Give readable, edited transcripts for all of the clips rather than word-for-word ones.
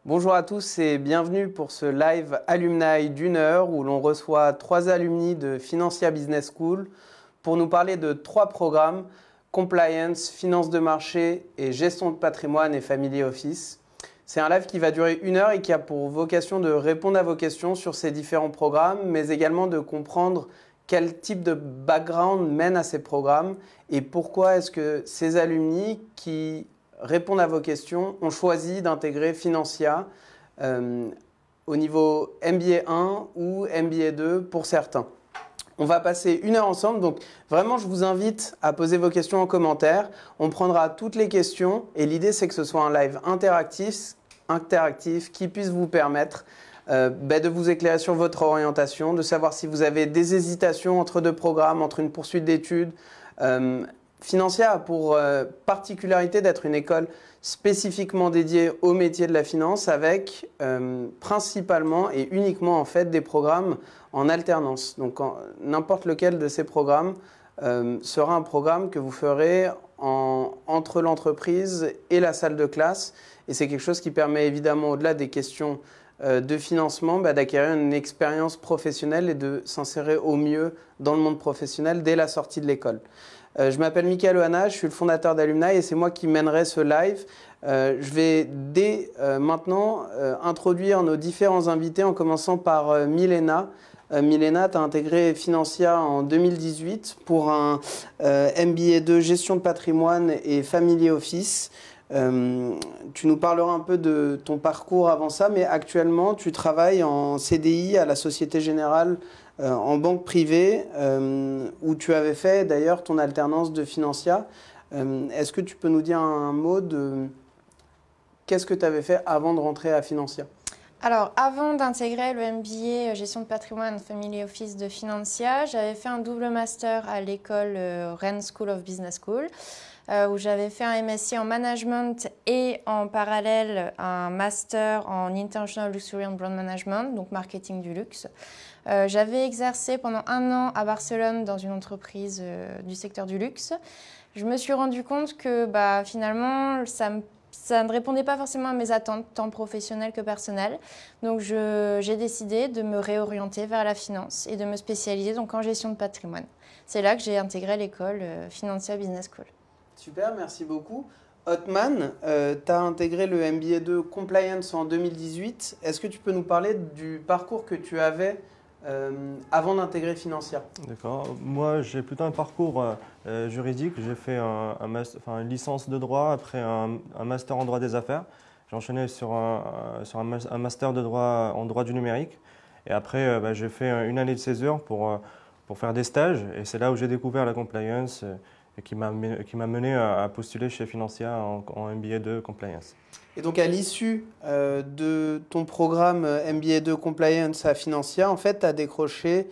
Bonjour à tous et bienvenue pour ce live Alumni d'1 heure où l'on reçoit 3 alumni de Financia Business School pour nous parler de 3 programmes, Compliance, Finance de marché et Gestion de patrimoine et Family Office. C'est un live qui va durer 1 heure et qui a pour vocation de répondre à vos questions sur ces différents programmes, mais également de comprendre quel type de background mène à ces programmes et pourquoi est-ce que ces alumni qui répondent à vos questions ont choisi d'intégrer Financia au niveau MBA 1 ou MBA 2 pour certains. On va passer 1 heure ensemble, donc vraiment je vous invite à poser vos questions en commentaire. On prendra toutes les questions et l'idée c'est que ce soit un live interactif qui puisse vous permettre de vous éclairer sur votre orientation, de savoir si vous avez des hésitations entre 2 programmes, entre une poursuite d'études. Financia a pour particularité d'être une école spécifiquement dédiée au métier de la finance avec principalement et uniquement en fait des programmes en alternance. Donc n'importe lequel de ces programmes sera un programme que vous ferez entre l'entreprise et la salle de classe et c'est quelque chose qui permet évidemment au-delà des questions de financement d'acquérir une expérience professionnelle et de s'insérer au mieux dans le monde professionnel dès la sortie de l'école. Je m'appelle Michael Ohana, je suis le fondateur d'Alumni et c'est moi qui mènerai ce live. Je vais dès maintenant introduire nos différents invités en commençant par Milena. Milena, tu as intégré Financia en 2018 pour un MBA de gestion de patrimoine et family office. Tu nous parleras un peu de ton parcours avant ça, mais actuellement tu travailles en CDI à la Société Générale en banque privée où tu avais fait d'ailleurs ton alternance de Financia. Est-ce que tu peux nous dire un mot de qu'est-ce que tu avais fait avant de rentrer à Financia? Alors, avant d'intégrer le MBA Gestion de patrimoine Family Office de Financia, j'avais fait un double master à l'école Rennes School of Business School où j'avais fait un MSc en management et en parallèle un master en International Luxury and Brand Management, donc marketing du luxe. J'avais exercé pendant 1 an à Barcelone dans une entreprise du secteur du luxe. Je me suis rendu compte que finalement, ça ne répondait pas forcément à mes attentes, tant professionnelles que personnelles. Donc j'ai décidé de me réorienter vers la finance et de me spécialiser donc en gestion de patrimoine. C'est là que j'ai intégré l'école Financia Business School. Super, merci beaucoup. Othman, tu as intégré le MBA de Compliance en 2018. Est-ce que tu peux nous parler du parcours que tu avais avant d'intégrer Financia? D'accord. Moi, j'ai plutôt un parcours juridique. J'ai fait une licence de droit, après un master en droit des affaires. J'ai enchaîné sur un master de droit en droit du numérique. Et après, j'ai fait 1 année de césure pour faire des stages. Et c'est là où j'ai découvert la compliance et qui m'a mené à postuler chez Financia en MBA de compliance. Et donc, à l'issue de ton programme MBA 2 Compliance à Financia, en fait, tu as décroché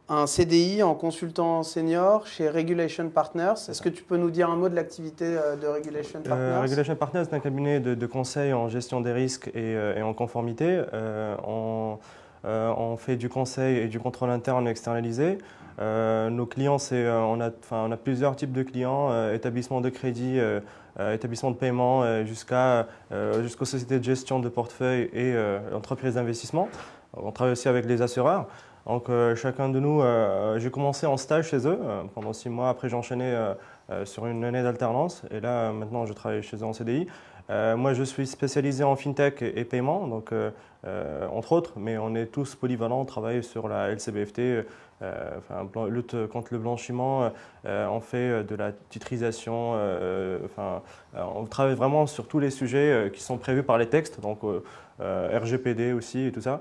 un CDI en consultant senior chez Regulation Partners. Est-ce que tu peux nous dire un mot de l'activité de Regulation Partners? Regulation Partners est un cabinet de conseil en gestion des risques et en conformité. On fait du conseil et du contrôle interne externalisé. Nos clients, on a plusieurs types de clients, établissements de crédit, établissements de paiement, jusqu'aux sociétés de gestion de portefeuille et entreprises d'investissement. On travaille aussi avec les assureurs. Donc chacun de nous, j'ai commencé en stage chez eux pendant 6 mois. Après, j'ai enchaîné sur 1 année d'alternance. Et là, maintenant, je travaille chez eux en CDI. Moi, je suis spécialisé en fintech et paiement, donc, entre autres, mais on est tous polyvalents. On travaille sur la LCBFT, lutte contre le blanchiment, on fait de la titrisation, on travaille vraiment sur tous les sujets qui sont prévus par les textes, donc RGPD aussi et tout ça.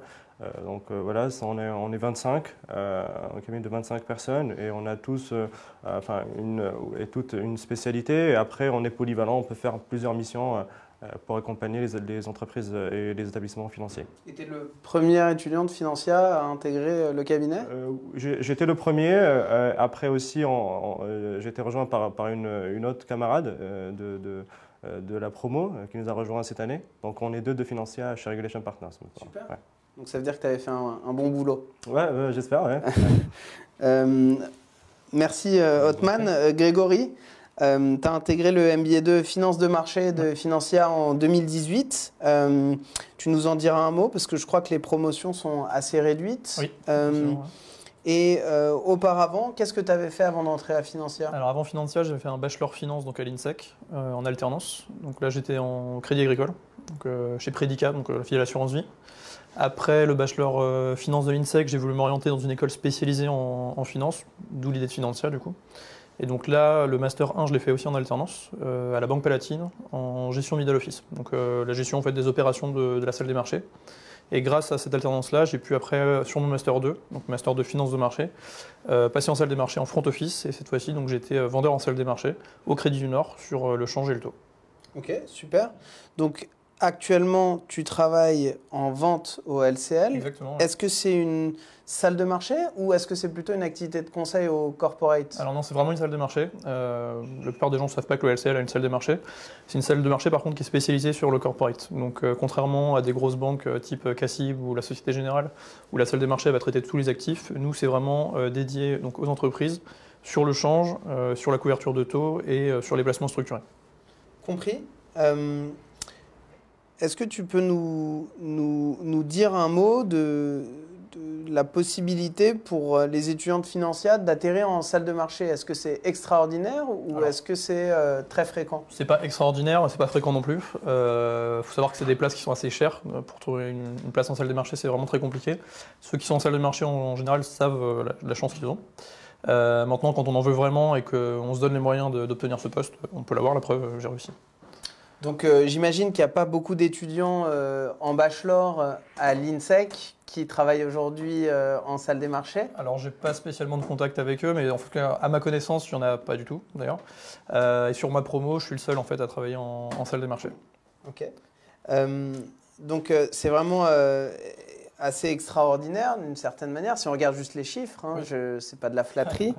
Voilà, on est 25, un cabinet de 25 personnes et on a tous toute une spécialité. Et après, on est polyvalent, on peut faire plusieurs missions pour accompagner les entreprises et les établissements financiers. Tu étais le premier étudiant de Financia à intégrer le cabinet? J'étais le premier. Après aussi, j'ai été rejoint par une autre camarade de la promo qui nous a rejoint cette année. Donc on est 2 de Financia chez Regulation Partners. Super. Ouais. Donc ça veut dire que tu avais fait un bon boulot. Ouais, j'espère, ouais. Merci Othman. Grégory, tu as intégré le MBA de finance de marché de Financia en 2018. Tu nous en diras un mot parce que je crois que les promotions sont assez réduites. Oui. Et auparavant, qu'est-ce que tu avais fait avant d'entrer à Financia? Alors avant Financia, j'avais fait un bachelor finance donc à l'INSEC en alternance. Donc là, j'étais en crédit agricole. donc, chez Predica, donc la filiale assurance vie. Après le bachelor finance de l'INSEC, j'ai voulu m'orienter dans une école spécialisée en finance, d'où l'idée de Financia du coup. Et donc là, le Master 1, je l'ai fait aussi en alternance à la Banque Palatine, en gestion middle office. Donc la gestion en fait, des opérations de la salle des marchés. Et grâce à cette alternance-là, j'ai pu après, sur mon Master 2, donc Master de finance de marché, passer en salle des marchés en front office. Et cette fois-ci, donc j'étais vendeur en salle des marchés au Crédit du Nord sur le change et le taux. Ok, super. Donc actuellement, tu travailles en vente au LCL. Exactement. Est-ce que c'est une salle de marché ou est-ce que c'est plutôt une activité de conseil au corporate? Alors non, c'est vraiment une salle de marché. La plupart des gens ne savent pas que le LCL a une salle de marché. C'est une salle de marché par contre qui est spécialisée sur le corporate. Donc contrairement à des grosses banques type CACIB ou la Société Générale, où la salle des marchés va traiter de tous les actifs, nous c'est vraiment dédié donc, aux entreprises sur le change, sur la couverture de taux et sur les placements structurés. Compris. Est-ce que tu peux nous dire un mot de la possibilité pour les étudiants de Financia d'atterrir en salle de marché? Est-ce que c'est extraordinaire ou est-ce que c'est très fréquent? C'est pas extraordinaire, mais c'est pas fréquent non plus. Faut savoir que c'est des places qui sont assez chères. Pour trouver une place en salle de marché, c'est vraiment très compliqué. Ceux qui sont en salle de marché en général savent la chance qu'ils ont. Maintenant, quand on en veut vraiment et qu'on se donne les moyens d'obtenir ce poste, on peut l'avoir, la preuve, j'ai réussi. Donc j'imagine qu'il n'y a pas beaucoup d'étudiants en bachelor à l'INSEC qui travaillent aujourd'hui en salle des marchés. Alors j'ai pas spécialement de contact avec eux, mais en tout cas à ma connaissance, il n'y en a pas du tout d'ailleurs. Et sur ma promo, je suis le seul en fait à travailler en salle des marchés. Ok. Donc c'est vraiment assez extraordinaire d'une certaine manière. Si on regarde juste les chiffres, hein, Oui. c'est pas de la flatterie.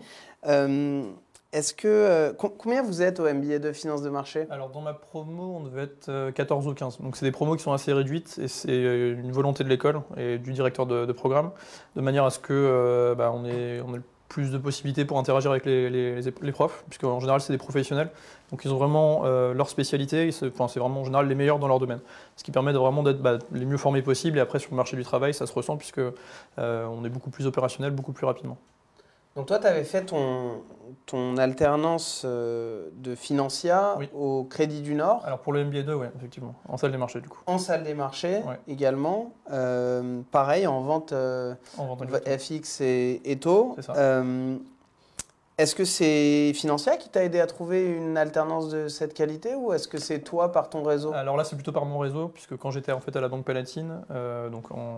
Est-ce que combien vous êtes au MBA de finance de marché? Alors dans ma promo, on devait être 14 ou 15. Donc c'est des promos qui sont assez réduites et c'est une volonté de l'école et du directeur de programme, de manière à ce que on ait le plus de possibilités pour interagir avec les profs, puisque en général c'est des professionnels. Donc ils ont vraiment leur spécialité, c'est vraiment en général les meilleurs dans leur domaine. Ce qui permet de vraiment d'être les mieux formés possibles et après sur le marché du travail ça se ressent puisque on est beaucoup plus opérationnel, beaucoup plus rapidement. Donc toi, tu avais fait ton alternance de Financia Oui. au Crédit du Nord. Alors pour le MBA 2, oui, effectivement, en salle des marchés du coup. En salle des marchés Ouais. également. Pareil, en vente En vente exactement. FX et taux. C'est ça. Est-ce que c'est Financia qui t'a aidé à trouver une alternance de cette qualité ou est-ce que c'est toi par ton réseau? Alors là, c'est plutôt par mon réseau, puisque quand j'étais en fait à la Banque Palatine,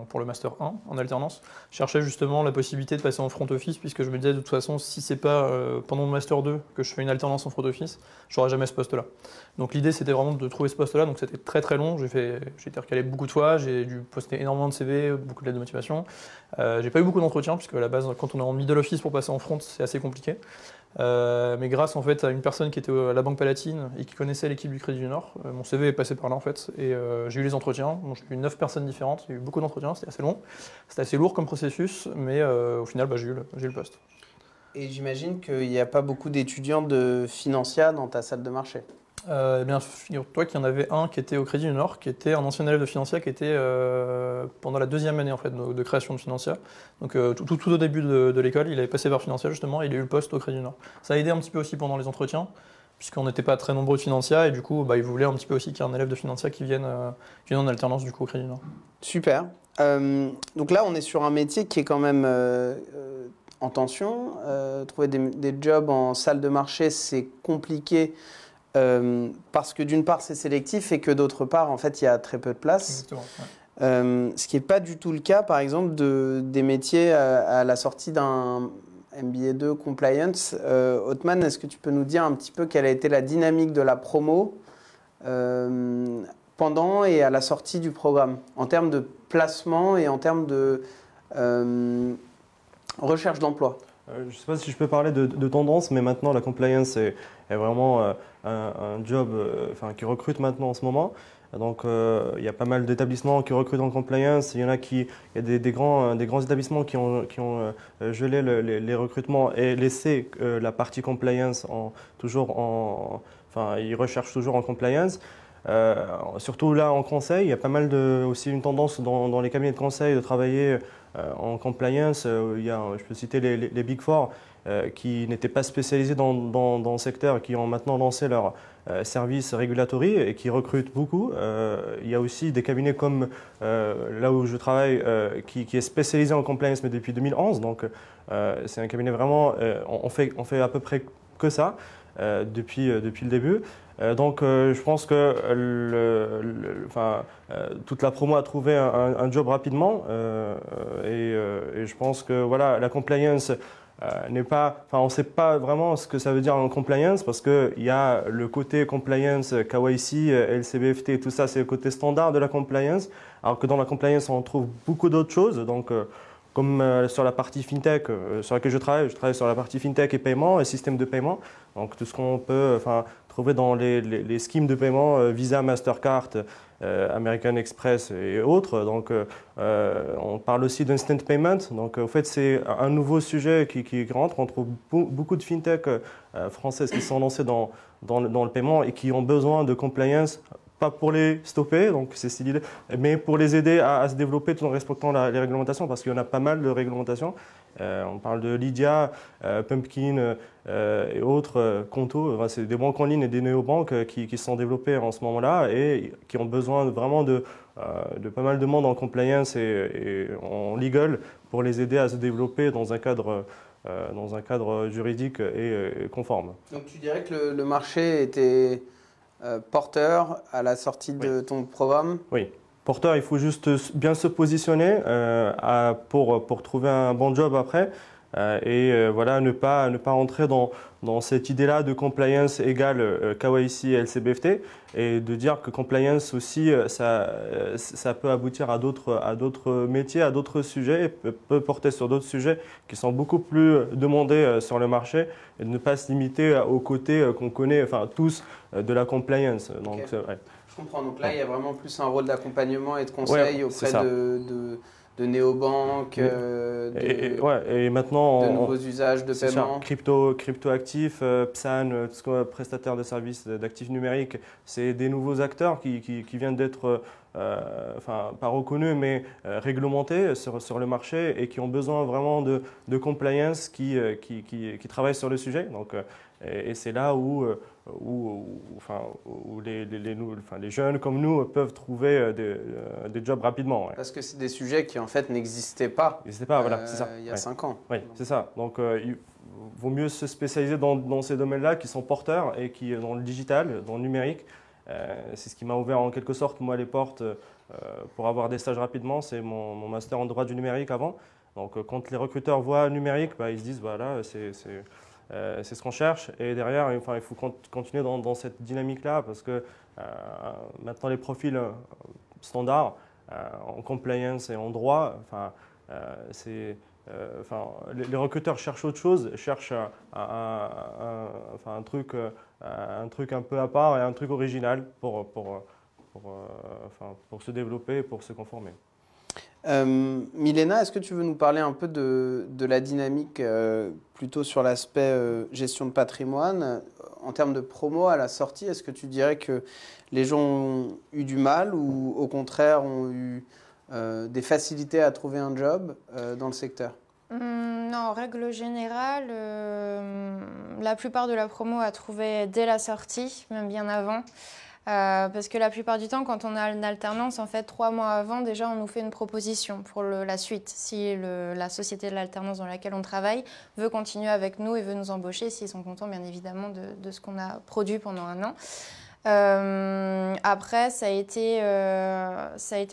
pour le Master 1 en alternance, je cherchais justement la possibilité de passer en front office, puisque je me disais de toute façon, si c'est pas pendant mon Master 2 que je fais une alternance en front office, j'aurai jamais ce poste-là. Donc l'idée, c'était vraiment de trouver ce poste-là, donc c'était très très long, j'ai été recalé beaucoup de fois, j'ai dû poster énormément de CV, beaucoup de lettres de motivation. J'ai pas eu beaucoup d'entretiens, puisque à la base, quand on est en middle office pour passer en front, c'est assez compliqué. Mais grâce en fait à une personne qui était à la Banque Palatine et qui connaissait l'équipe du Crédit du Nord, mon CV est passé par là en fait et j'ai eu les entretiens. Donc, j'ai eu 9 personnes différentes, il y a eu beaucoup d'entretiens, c'était assez long, c'était assez lourd comme processus, mais au final j'ai eu le poste. Et j'imagine qu'il n'y a pas beaucoup d'étudiants de Financia dans ta salle de marché. Eh bien, figure-toi qu'il y en avait un qui était au Crédit du Nord, qui était un ancien élève de Financia, qui était pendant la deuxième année en fait, de création de Financia. Donc tout au début de l'école, il avait passé par Financia justement, et il a eu le poste au Crédit du Nord. Ça a aidé un petit peu aussi pendant les entretiens, puisqu'on n'était pas très nombreux de Financia, et du coup, il voulait un petit peu aussi qu'il y ait un élève de Financia qui vienne en alternance du coup au Crédit du Nord. Super. Donc là, on est sur un métier qui est quand même en tension. Trouver des jobs en salle de marché, c'est compliqué. Parce que d'une part c'est sélectif et que d'autre part en fait il y a très peu de place. Exactement, ouais. Ce qui n'est pas du tout le cas par exemple des métiers à la sortie d'un MBA 2 Compliance. Othman, est-ce que tu peux nous dire un petit peu quelle a été la dynamique de la promo pendant et à la sortie du programme en termes de placement et en termes de recherche d'emploi? Je ne sais pas si je peux parler de tendance, mais maintenant la compliance est vraiment un job qui recrute maintenant en ce moment. Donc il y a pas mal d'établissements qui recrutent en compliance. Il y a des grands établissements qui ont gelé les recrutements et laissé la partie compliance ils recherchent toujours en compliance. Surtout là en conseil, il y a pas mal aussi une tendance dans les cabinets de conseil de travailler en compliance. Je peux citer les Big Four qui n'étaient pas spécialisés dans le secteur et qui ont maintenant lancé services regulatory et qui recrutent beaucoup. Il y a aussi des cabinets comme là où je travaille qui est spécialisé en compliance mais depuis 2011. Donc c'est un cabinet vraiment, on fait à peu près que ça depuis le début. Donc je pense que toute la promo a trouvé un job rapidement et je pense que voilà, la compliance n'est pas, on ne sait pas vraiment ce que ça veut dire en compliance parce qu'il y a le côté compliance, KYC, LCBFT et tout ça, c'est le côté standard de la compliance, alors que dans la compliance on trouve beaucoup d'autres choses. Donc comme sur la partie fintech sur laquelle je travaille sur la partie fintech et paiement et système de paiement. Donc tout ce qu'on peut trouver dans les schemes de paiement, Visa, Mastercard, American Express et autres. Donc on parle aussi d'instant payment. Donc en fait c'est un nouveau sujet qui rentre. On trouve beaucoup de fintech françaises qui sont lancées dans le paiement et qui ont besoin de compliance. Pas pour les stopper, donc c'est l'idée, mais pour les aider à se développer tout en respectant les réglementations, parce qu'il y en a pas mal de réglementations. On parle de Lydia, Pumpkin et autres, Conto. C'est des banques en ligne et des néobanques qui sont développées en ce moment-là et qui ont besoin vraiment de pas mal de monde en compliance et en legal pour les aider à se développer dans un cadre juridique et conforme. Donc tu dirais que le marché était porteur à la sortie de ton programme? Oui, porteur, il faut juste bien se positionner pour trouver un bon job après voilà, ne pas rentrer dans cette idée-là de compliance égale KYC et LCBFT et de dire que compliance aussi, ça peut aboutir à d'autres métiers, à d'autres sujets, peut porter sur d'autres sujets qui sont beaucoup plus demandés sur le marché et de ne pas se limiter aux côtés qu'on connaît tous de la compliance. Donc, okay. Je comprends. Donc là, il y a vraiment plus un rôle d'accompagnement et de conseil auprès de néobanques, et maintenant, de nouveaux usages de paiement. Crypto-actifs, PSAN, tout ce qu'on prestataire de services d'actifs numériques, c'est des nouveaux acteurs qui viennent d'être, pas reconnus, mais réglementés sur le marché et qui ont besoin vraiment de compliance qui travaillent sur le sujet. Donc, et c'est là où les jeunes comme nous peuvent trouver des jobs rapidement. Ouais. Parce que c'est des sujets qui en fait n'existaient pas, voilà, c'est ça. Il y a 5 ans. Oui, c'est ça. Donc il vaut mieux se spécialiser dans ces domaines-là qui sont porteurs et qui dans le digital, dans le numérique. C'est ce qui m'a ouvert en quelque sorte moi les portes pour avoir des stages rapidement. C'est mon master en droit du numérique avant. Donc quand les recruteurs voient numérique, ils se disent voilà, c'est ce qu'on cherche et derrière, il faut continuer dans cette dynamique-là parce que maintenant les profils standards en compliance et en droit, les recruteurs cherchent autre chose, cherchent un truc un peu à part et un truc original pour se développer et pour se conformer. Milena, est-ce que tu veux nous parler un peu de la dynamique plutôt sur l'aspect gestion de patrimoine en termes de promo à la sortie? Est-ce que tu dirais que les gens ont eu du mal ou au contraire ont eu des facilités à trouver un job dans le secteur? Non, en règle générale, la plupart de la promo a trouvé dès la sortie, même bien avant. Parce que la plupart du temps, quand on a une alternance, en fait, 3 mois avant, déjà, on nous fait une proposition pour la suite. Si la société de l'alternance dans laquelle on travaille veut continuer avec nous et veut nous embaucher, s'ils sont contents, bien évidemment, de ce qu'on a produit pendant un an. Après, ça a été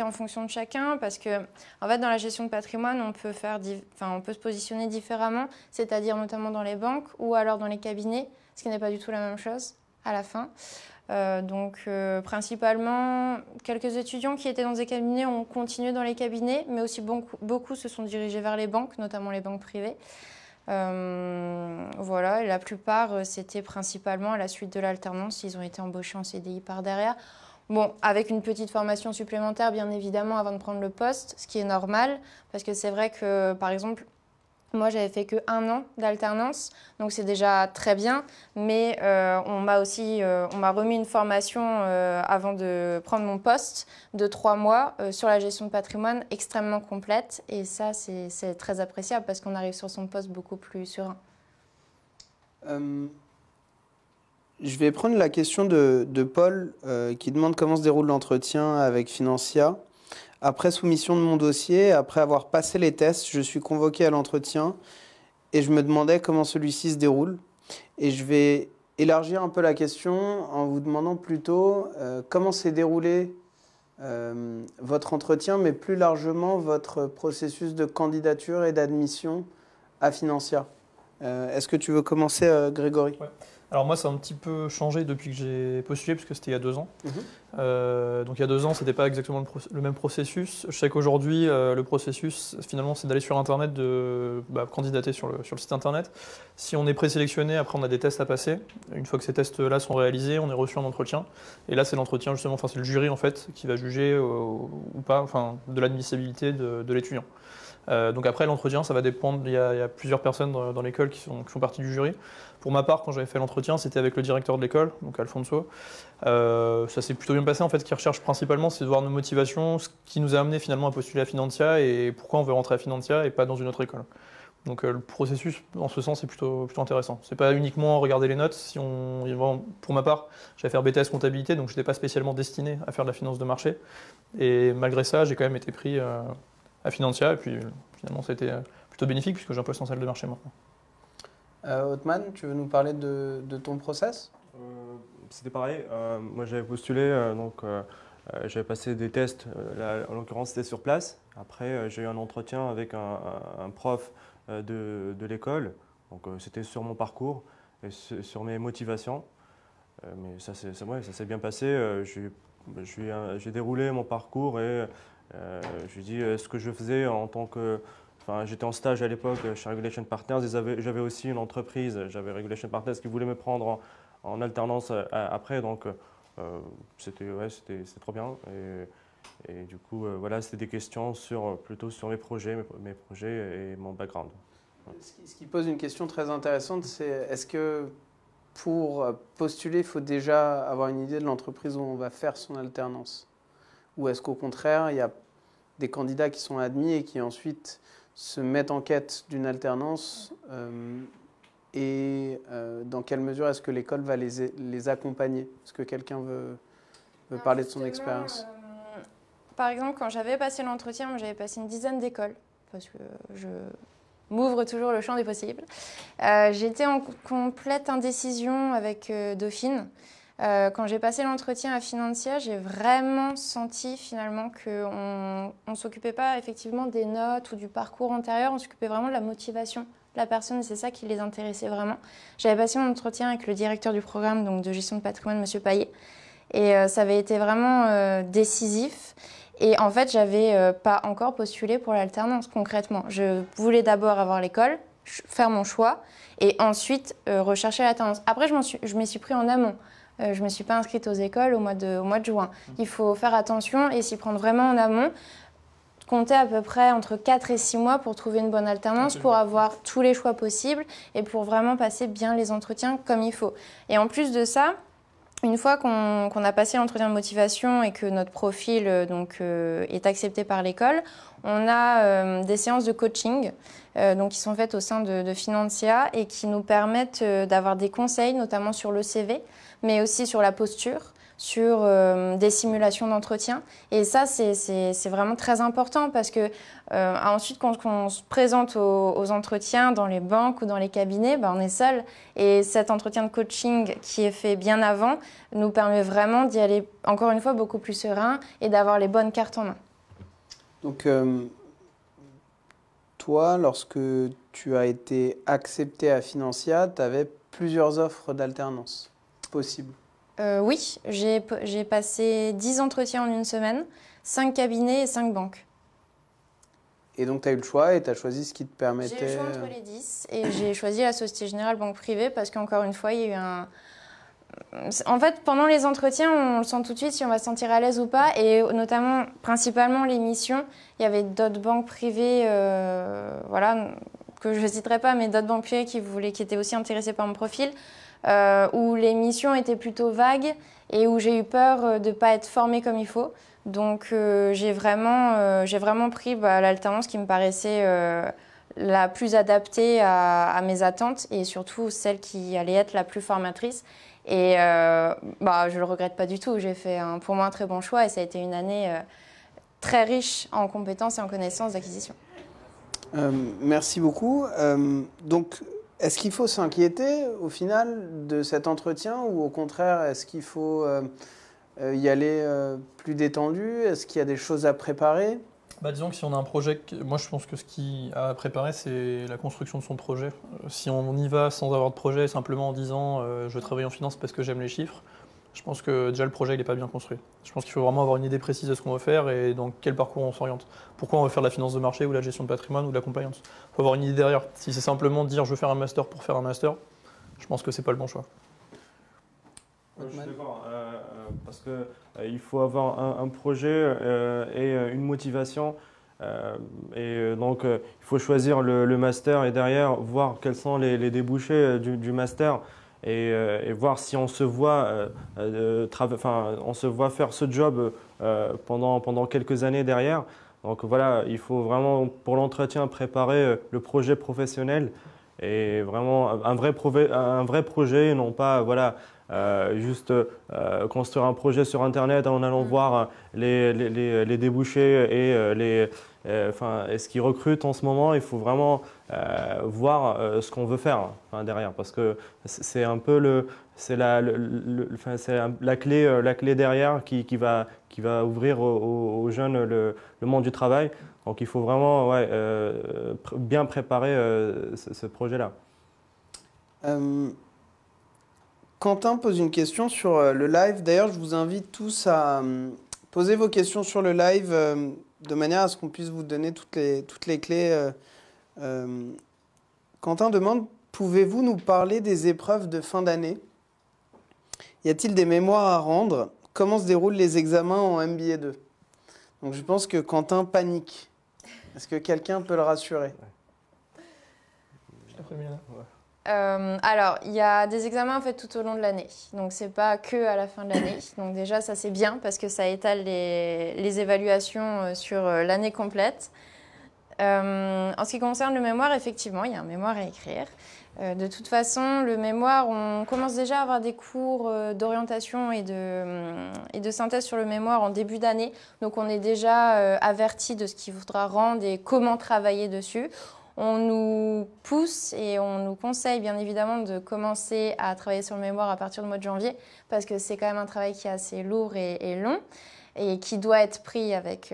en fonction de chacun parce que, en fait, dans la gestion de patrimoine, on peut se positionner différemment, c'est-à-dire notamment dans les banques ou alors dans les cabinets, ce qui n'est pas du tout la même chose à la fin. Principalement, quelques étudiants qui étaient dans des cabinets ont continué dans les cabinets, mais aussi beaucoup se sont dirigés vers les banques, notamment les banques privées. Voilà, et la plupart, c'était principalement à la suite de l'alternance, ils ont été embauchés en CDI par derrière. Bon, avec une petite formation supplémentaire, bien évidemment, avant de prendre le poste, ce qui est normal, parce que c'est vrai que, par exemple, moi, j'avais fait que 1 an d'alternance, donc c'est déjà très bien, mais on m'a remis une formation avant de prendre mon poste de 3 mois sur la gestion de patrimoine extrêmement complète, et ça, c'est très appréciable parce qu'on arrive sur son poste beaucoup plus serein. Je vais prendre la question de Paul qui demande comment se déroule l'entretien avec Financia. Après soumission de mon dossier, après avoir passé les tests, je suis convoqué à l'entretien et je me demandais comment celui-ci se déroule. Et je vais élargir un peu la question en vous demandant plutôt comment s'est déroulé votre entretien, mais plus largement votre processus de candidature et d'admission à Financia. Est-ce que tu veux commencer, Grégory? Ouais. Alors moi, ça a un petit peu changé depuis que j'ai postulé, parce que c'était il y a 2 ans. Donc il y a 2 ans, ce n'était pas exactement le même processus. Je sais qu'aujourd'hui, le processus, finalement, c'est d'aller sur Internet, de candidater sur le site Internet. Si on est présélectionné, après on a des tests à passer. Une fois que ces tests-là sont réalisés, on est reçu en entretien. Et là, c'est l'entretien, justement, enfin c'est le jury, en fait, qui va juger ou pas, enfin, de l'admissibilité de l'étudiant. Donc après l'entretien, ça va dépendre, il y a plusieurs personnes dans l'école qui font partie du jury. Pour ma part, quand j'avais fait l'entretien, c'était avec le directeur de l'école, donc Alfonso. Ça s'est plutôt bien passé. En fait, ce qu'il recherche principalement, c'est de voir nos motivations, ce qui nous a amené finalement à postuler à Financia et pourquoi on veut rentrer à Financia et pas dans une autre école. Donc le processus, en ce sens, est plutôt intéressant. C'est pas uniquement regarder les notes. Pour ma part, j'avais fait BTS comptabilité, donc je n'étais pas spécialement destiné à faire de la finance de marché. Et malgré ça, j'ai quand même été pris à Financia, et puis finalement ça a été plutôt bénéfique puisque j'ai un poste en salle de marché maintenant. Othman, tu veux nous parler de ton process? C'était pareil, moi j'avais postulé, j'avais passé des tests, là, en l'occurrence c'était sur place. Après j'ai eu un entretien avec un prof de l'école, donc c'était sur mon parcours et sur mes motivations. Mais ça s'est bien passé, j'ai déroulé mon parcours et je lui ai dit ce que je faisais en tant que... Enfin, j'étais en stage à l'époque chez Regulation Partners, j'avais aussi une entreprise, j'avais Regulation Partners qui voulait me prendre en alternance après, donc c'était trop bien. Et du coup, voilà, c'était des questions plutôt sur mes projets et mon background. Ce qui pose une question très intéressante, c'est est-ce que pour postuler, il faut déjà avoir une idée de l'entreprise où on va faire son alternance? Ou est-ce qu'au contraire, il y a des candidats qui sont admis et qui ensuite se mettent en quête d'une alternance dans quelle mesure est-ce que l'école va les accompagner? Est-ce que quelqu'un veut parler de son expérience? Par exemple, quand j'avais passé l'entretien, j'avais passé une dizaine d'écoles, parce que je m'ouvre toujours le champ des possibles. J'étais en complète indécision avec Dauphine. Quand j'ai passé l'entretien à Financia, j'ai vraiment senti finalement qu'on ne s'occupait pas effectivement des notes ou du parcours antérieur, on s'occupait vraiment de la motivation de la personne et c'est ça qui les intéressait vraiment. J'avais passé mon entretien avec le directeur du programme donc de gestion de patrimoine, M. Payet, et ça avait été vraiment décisif. Et en fait, j'avais pas encore postulé pour l'alternance concrètement. Je voulais d'abord avoir l'école, faire mon choix et ensuite rechercher l'alternance. Après, je m'y suis pris en amont. Je ne me suis pas inscrite aux écoles au mois de juin. Il faut faire attention et s'y prendre vraiment en amont. Compter à peu près entre 4 et 6 mois pour trouver une bonne alternance, pour avoir tous les choix possibles et pour vraiment passer bien les entretiens comme il faut. Et en plus de ça, une fois qu'on a passé l'entretien de motivation et que notre profil est accepté par l'école, on a des séances de coaching qui sont faites au sein de Financia et qui nous permettent d'avoir des conseils, notamment sur le CV, mais aussi sur la posture, sur des simulations d'entretien. Et ça, c'est vraiment très important parce que ensuite, quand on se présente aux entretiens dans les banques ou dans les cabinets, on est seul. Et cet entretien de coaching qui est fait bien avant nous permet vraiment d'y aller, encore une fois, beaucoup plus serein et d'avoir les bonnes cartes en main. Donc, toi, lorsque tu as été accepté à Financia, tu avais plusieurs offres d'alternance possibles. Oui, j'ai passé 10 entretiens en une semaine, 5 cabinets et 5 banques. Et donc, tu as eu le choix et tu as choisi ce qui te permettait... J'ai eu le choix entre les 10 et j'ai choisi la Société Générale Banque Privée parce qu'encore une fois, il y a eu un... En fait, pendant les entretiens, on le sent tout de suite si on va se sentir à l'aise ou pas. Et notamment, principalement, les missions. Il y avait d'autres banques privées, que je ne citerai pas, mais d'autres banques privées qui étaient aussi intéressées par mon profil, où les missions étaient plutôt vagues et où j'ai eu peur de ne pas être formée comme il faut. Donc, j'ai vraiment pris l'alternance qui me paraissait la plus adaptée à mes attentes et surtout celle qui allait être la plus formatrice. Et je ne le regrette pas du tout. J'ai fait pour moi un très bon choix et ça a été une année très riche en compétences et en connaissances d'acquisition. Merci beaucoup. Donc, est-ce qu'il faut s'inquiéter au final de cet entretien ou au contraire, est-ce qu'il faut y aller plus détendu? Est-ce qu'il y a des choses à préparer? Disons que si on a un projet, moi je pense que ce qui a à préparer, c'est la construction de son projet. Si on y va sans avoir de projet, simplement en disant je vais travailler en finance parce que j'aime les chiffres, je pense que déjà le projet il n'est pas bien construit. Je pense qu'il faut vraiment avoir une idée précise de ce qu'on veut faire et dans quel parcours on s'oriente. Pourquoi on veut faire de la finance de marché ou la gestion de patrimoine ou de la compliance. Il faut avoir une idée derrière. Si c'est simplement dire je veux faire un master pour faire un master, je pense que c'est pas le bon choix. Je suis d'accord, parce qu'il faut avoir un projet et une motivation. Donc, il faut choisir le master et derrière voir quels sont les débouchés du master et voir si on se voit, on se voit faire ce job pendant quelques années derrière. Donc voilà, il faut vraiment pour l'entretien préparer le projet professionnel et vraiment un vrai projet, non pas voilà. Juste construire un projet sur Internet en allant voir les débouchés et ce qu'ils recrutent en ce moment. Il faut vraiment voir ce qu'on veut faire derrière parce que c'est un peu la clé derrière qui va ouvrir aux jeunes le monde du travail. Donc il faut vraiment bien préparer ce projet-là. Quentin pose une question sur le live. D'ailleurs, je vous invite tous à poser vos questions sur le live de manière à ce qu'on puisse vous donner toutes les clés. Quentin demande, pouvez-vous nous parler des épreuves de fin d'année? Y a-t-il des mémoires à rendre? Comment se déroulent les examens en MBA 2? Donc je pense que Quentin panique. Est-ce que quelqu'un peut le rassurer? Je t'ai prévenu là. Ouais. Alors, il y a des examens en fait tout au long de l'année, donc c'est pas que à la fin de l'année. Donc déjà, ça c'est bien parce que ça étale les évaluations sur l'année complète. En ce qui concerne le mémoire, effectivement, il y a un mémoire à écrire. De toute façon, le mémoire, on commence déjà à avoir des cours d'orientation et de synthèse sur le mémoire en début d'année. Donc on est déjà averti de ce qu'il faudra rendre et comment travailler dessus. On nous pousse et on nous conseille bien évidemment de commencer à travailler sur le mémoire à partir du mois de janvier parce que c'est quand même un travail qui est assez lourd et long et qui doit être pris avec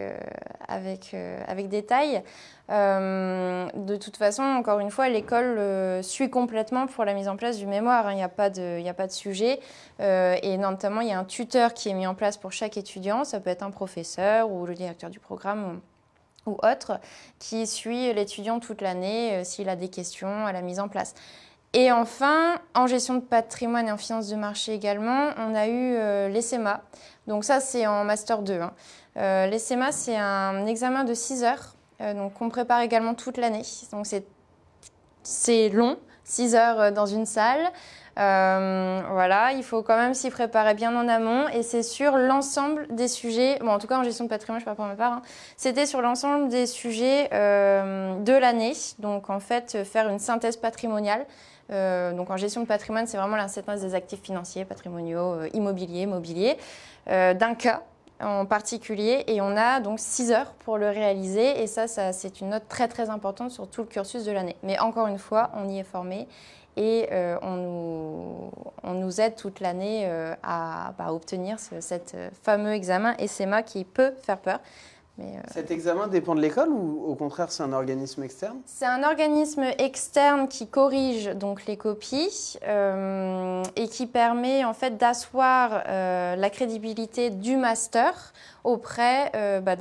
détail. De toute façon, encore une fois, l'école suit complètement pour la mise en place du mémoire. Il n'y a pas de sujet. Et notamment, il y a un tuteur qui est mis en place pour chaque étudiant. Ça peut être un professeur ou le directeur du programme ou autre, qui suit l'étudiant toute l'année s'il a des questions à la mise en place. Et enfin, en gestion de patrimoine et en finance de marché également, on a eu l'ESEMA. Donc ça, c'est en Master 2. L'ESEMA, c'est un examen de 6 heures, donc qu'on prépare également toute l'année. Donc c'est long, 6 heures dans une salle. Voilà, il faut quand même s'y préparer bien en amont et c'est sur l'ensemble des sujets, bon en tout cas en gestion de patrimoine, je ne sais pas pour ma part, c'était sur l'ensemble des sujets de l'année, donc en fait faire une synthèse patrimoniale. Donc en gestion de patrimoine, c'est vraiment la synthèse des actifs financiers, patrimoniaux, immobiliers, mobiliers, d'un cas en particulier et on a donc 6 heures pour le réaliser et ça c'est une note très très importante sur tout le cursus de l'année. Mais encore une fois, on y est formé. Et on nous aide toute l'année à obtenir cet fameux examen ESEMA qui peut faire peur. Mais, cet examen dépend de l'école ou au contraire c'est un organisme externe? C'est un organisme externe qui corrige donc les copies et qui permet en fait d'asseoir la crédibilité du master auprès,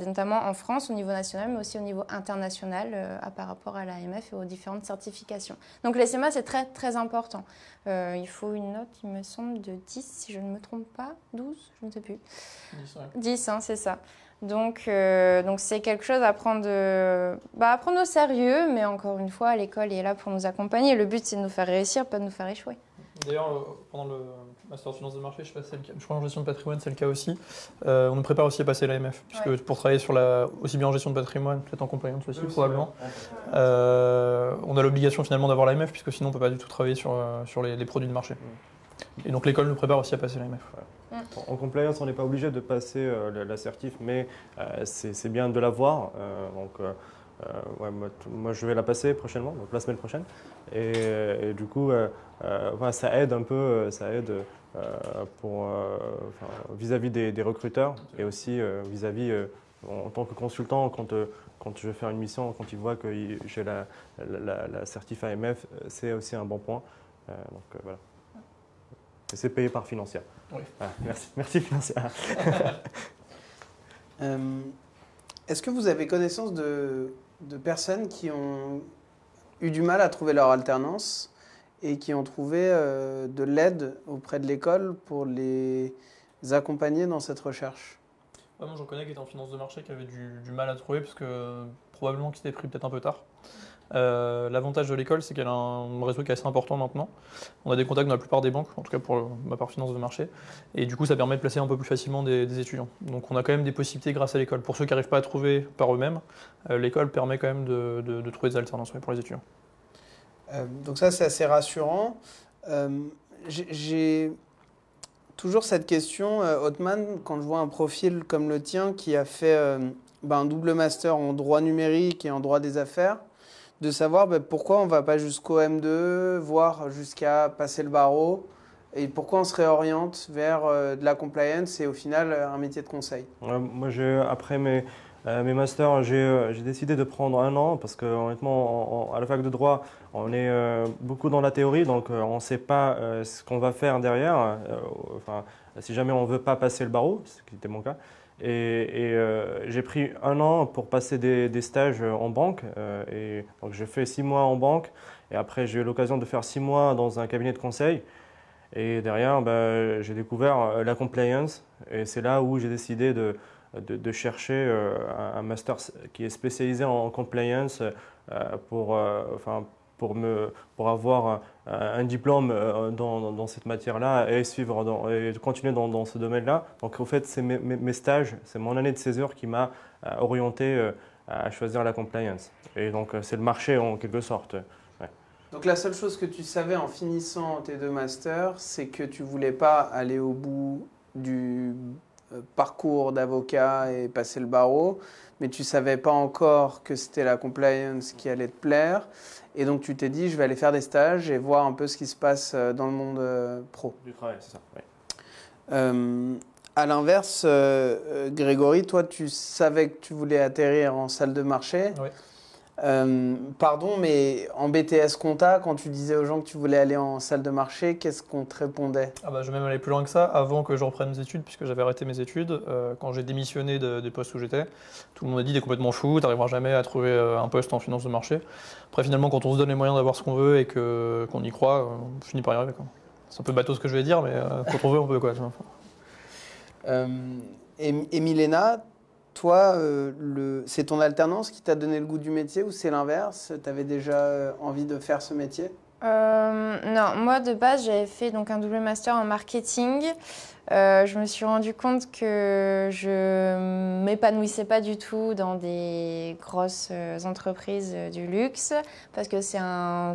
notamment en France au niveau national, mais aussi au niveau international par rapport à l'AMF et aux différentes certifications. Donc l'ESEMA c'est très très important. Il faut une note, il me semble, de 10 si je ne me trompe pas, 12, je ne sais plus. 10, ouais. 10, hein, c'est ça. Donc c'est quelque chose à prendre au sérieux, mais encore une fois, l'école est là pour nous accompagner. Le but, c'est de nous faire réussir, pas de nous faire échouer. D'ailleurs, pendant le Master de Finance de Marché, je crois en gestion de patrimoine, c'est le cas aussi. On nous prépare aussi à passer l'AMF, puisque pour travailler sur aussi bien en gestion de patrimoine, peut-être en compliance aussi, probablement. On a l'obligation finalement d'avoir l'AMF, puisque sinon on ne peut pas du tout travailler sur les produits de marché. Et donc l'école nous prépare aussi à passer l'AMF. En compliance, on n'est pas obligé de passer l'assertif, mais c'est bien de l'avoir. Ouais, moi, je vais la passer prochainement, donc la semaine prochaine. Et du coup, voilà, ça aide un peu, vis-à-vis des recruteurs et aussi vis-à-vis, en tant que consultant, quand je vais faire une mission, quand ils voient que j'ai la certif AMF, c'est aussi un bon point. Voilà. Et c'est payé par Financière. Oui. Voilà, merci Financière. Est-ce que vous avez connaissance de personnes qui ont eu du mal à trouver leur alternance et qui ont trouvé de l'aide auprès de l'école pour les accompagner dans cette recherche? Moi, j'en connais qui étaient en finance de marché, qui avaient du mal à trouver, parce que probablement qu'ils s'étaient pris peut-être un peu tard. L'avantage de l'école, c'est qu'elle a un réseau qui est assez important maintenant. On a des contacts dans la plupart des banques, en tout cas pour ma part finance de marché. Et du coup, ça permet de placer un peu plus facilement des étudiants. Donc on a quand même des possibilités grâce à l'école. Pour ceux qui n'arrivent pas à trouver par eux-mêmes, l'école permet quand même de trouver des alternances pour les étudiants. Donc ça, c'est assez rassurant. J'ai toujours cette question, Othman, quand je vois un profil comme le tien qui a fait un double master en droit numérique et en droit des affaires, de savoir pourquoi on ne va pas jusqu'au M2, voire jusqu'à passer le barreau, et pourquoi on se réoriente vers de la compliance et au final un métier de conseil. Moi, après mes masters, j'ai décidé de prendre un an parce que honnêtement, à la fac de droit, on est beaucoup dans la théorie, donc on ne sait pas ce qu'on va faire derrière. Si jamais on ne veut pas passer le barreau, ce qui était mon cas. Et j'ai pris un an pour passer des stages en banque. Et donc j'ai fait 6 mois en banque. Et après, j'ai eu l'occasion de faire 6 mois dans un cabinet de conseil. Et derrière, j'ai découvert la compliance. Et c'est là où j'ai décidé de chercher un master qui est spécialisé en compliance pour avoir un diplôme dans cette matière-là et et continuer dans ce domaine-là. Donc, au fait, c'est mes stages, c'est mon année de césure qui m'a orienté à choisir la compliance. Et donc, c'est le marché en quelque sorte. Ouais. Donc, la seule chose que tu savais en finissant tes 2 masters, c'est que tu ne voulais pas aller au bout du parcours d'avocat et passer le barreau, mais tu ne savais pas encore que c'était la compliance qui allait te plaire. Et donc tu t'es dit, je vais aller faire des stages et voir un peu ce qui se passe dans le monde pro. Du travail, c'est ça. Oui. À l'inverse, Grégory, toi, tu savais que tu voulais atterrir en salle de marché. Oui. Pardon, mais en BTS Compta, quand tu disais aux gens que tu voulais aller en salle de marché, qu'est-ce qu'on te répondait? Je vais même aller plus loin que ça. Avant que je reprenne mes études, puisque j'avais arrêté mes études, quand j'ai démissionné des postes où j'étais, tout le monde m'a dit t'es complètement fou, t'arriveras jamais à trouver un poste en finance de marché. Après, finalement, quand on se donne les moyens d'avoir ce qu'on veut et qu'on y croit, on finit par y arriver, quoi. C'est un peu bateau ce que je vais dire, mais quand on veut, on peut, quoi. Et Milena, toi, c'est ton alternance qui t'a donné le goût du métier ou c'est l'inverse? Tu avais déjà envie de faire ce métier? Non, moi de base j'avais fait donc un double master en marketing. Je me suis rendu compte que je m'épanouissais pas du tout dans des grosses entreprises du luxe parce que c'est une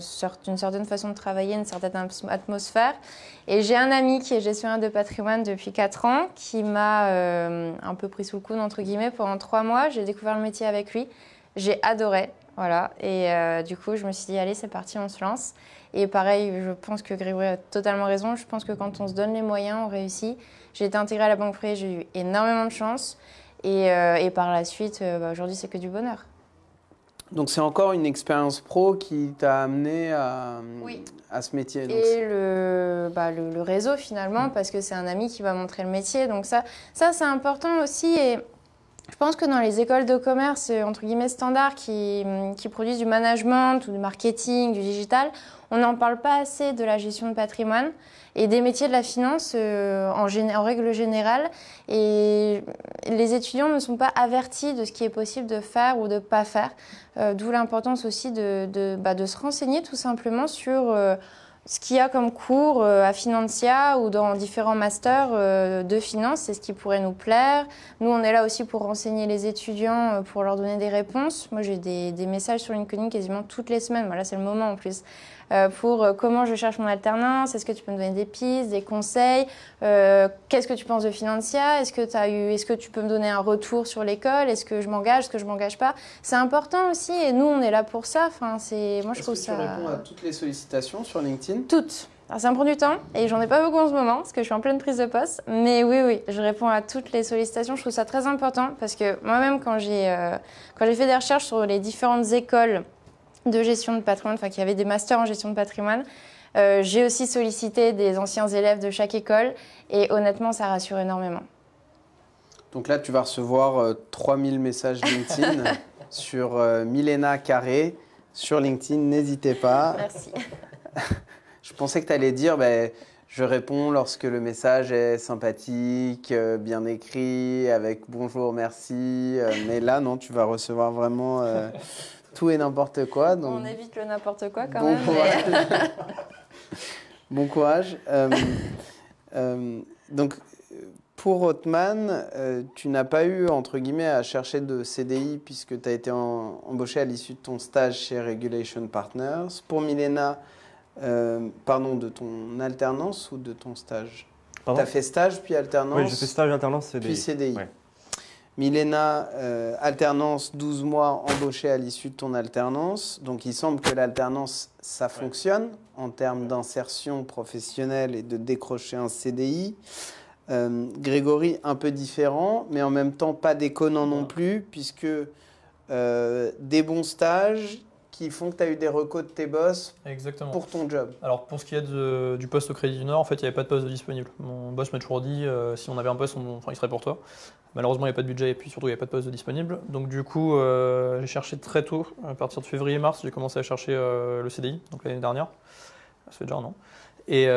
certaine façon de travailler, une certaine atmosphère. Et j'ai un ami qui est gestionnaire de patrimoine depuis 4 ans qui m'a un peu pris sous le coude entre guillemets pendant 3 mois. J'ai découvert le métier avec lui. J'ai adoré. Voilà, et du coup, je me suis dit, allez, c'est parti, on se lance. Et pareil, je pense que Grégory a totalement raison. Je pense que quand on se donne les moyens, on réussit. J'ai été intégrée à la banque privée, j'ai eu énormément de chance. Et par la suite, aujourd'hui, c'est que du bonheur. Donc, c'est encore une expérience pro qui t'a amené à ce métier. Donc et le réseau, finalement, parce que c'est un ami qui va montrer le métier. Donc ça c'est important aussi. Et je pense que dans les écoles de commerce, entre guillemets, standards, qui produisent du management ou du marketing, du digital, on n'en parle pas assez de la gestion de patrimoine et des métiers de la finance en règle générale. Et les étudiants ne sont pas avertis de ce qui est possible de faire ou de ne pas faire. D'où l'importance aussi de se renseigner tout simplement sur ce qu'il y a comme cours à Financia ou dans différents masters de finance, c'est ce qui pourrait nous plaire. Nous, on est là aussi pour renseigner les étudiants, pour leur donner des réponses. Moi, j'ai des messages sur LinkedIn quasiment toutes les semaines. Voilà, c'est le moment en plus. pour comment je cherche mon alternance, est-ce que tu peux me donner des pistes, des conseils, qu'est-ce que tu penses de Financia, est-ce que tu peux me donner un retour sur l'école, est-ce que je m'engage, est-ce que je m'engage pas. C'est important aussi et nous on est là pour ça. Enfin, moi je trouve ça. Est-ce que tu réponds à toutes les sollicitations sur LinkedIn? Toutes. Alors, ça me prend du temps et j'en ai pas beaucoup en ce moment parce que je suis en pleine prise de poste. Mais oui, je réponds à toutes les sollicitations. Je trouve ça très important parce que moi-même, quand j'ai fait des recherches sur les différentes écoles de gestion de patrimoine, enfin, qui avaient des masters en gestion de patrimoine, j'ai aussi sollicité des anciens élèves de chaque école et honnêtement, ça rassure énormément. Donc là, tu vas recevoir 3000 messages LinkedIn sur Milena Carré sur LinkedIn. N'hésitez pas. Merci. Je pensais que tu allais dire, je réponds lorsque le message est sympathique, bien écrit, avec bonjour, merci. Mais là, non, tu vas recevoir vraiment tout et n'importe quoi. Donc... On évite le n'importe quoi quand bon même. Courage. Bon courage. Donc, pour Othman, tu n'as pas eu, entre guillemets, à chercher de CDI puisque tu as été embauché à l'issue de ton stage chez Regulation Partners. Pour Milena, de ton alternance ou de ton stage? Tu as fait stage puis alternance? Oui, j'ai fait stage, alternance, CDI. Puis CDI. Ouais. Milena, alternance, 12 mois embauché à l'issue de ton alternance. Donc il semble que l'alternance, ça fonctionne en termes d'insertion professionnelle et de décrocher un CDI. Grégory, un peu différent, mais en même temps pas déconnant non plus, puisque des bons stages qui font que tu as eu des recos de tes boss. Exactement. Pour ton job. Alors pour ce qui est du poste au Crédit du Nord, en fait, il n'y avait pas de poste de disponible. Mon boss m'a toujours dit, si on avait un poste, il serait pour toi. Malheureusement, il n'y a pas de budget et puis surtout, il n'y a pas de poste de disponible. Donc du coup, j'ai cherché très tôt. À partir de février-mars, j'ai commencé à chercher le CDI, donc l'année dernière. Ça fait déjà un an. Et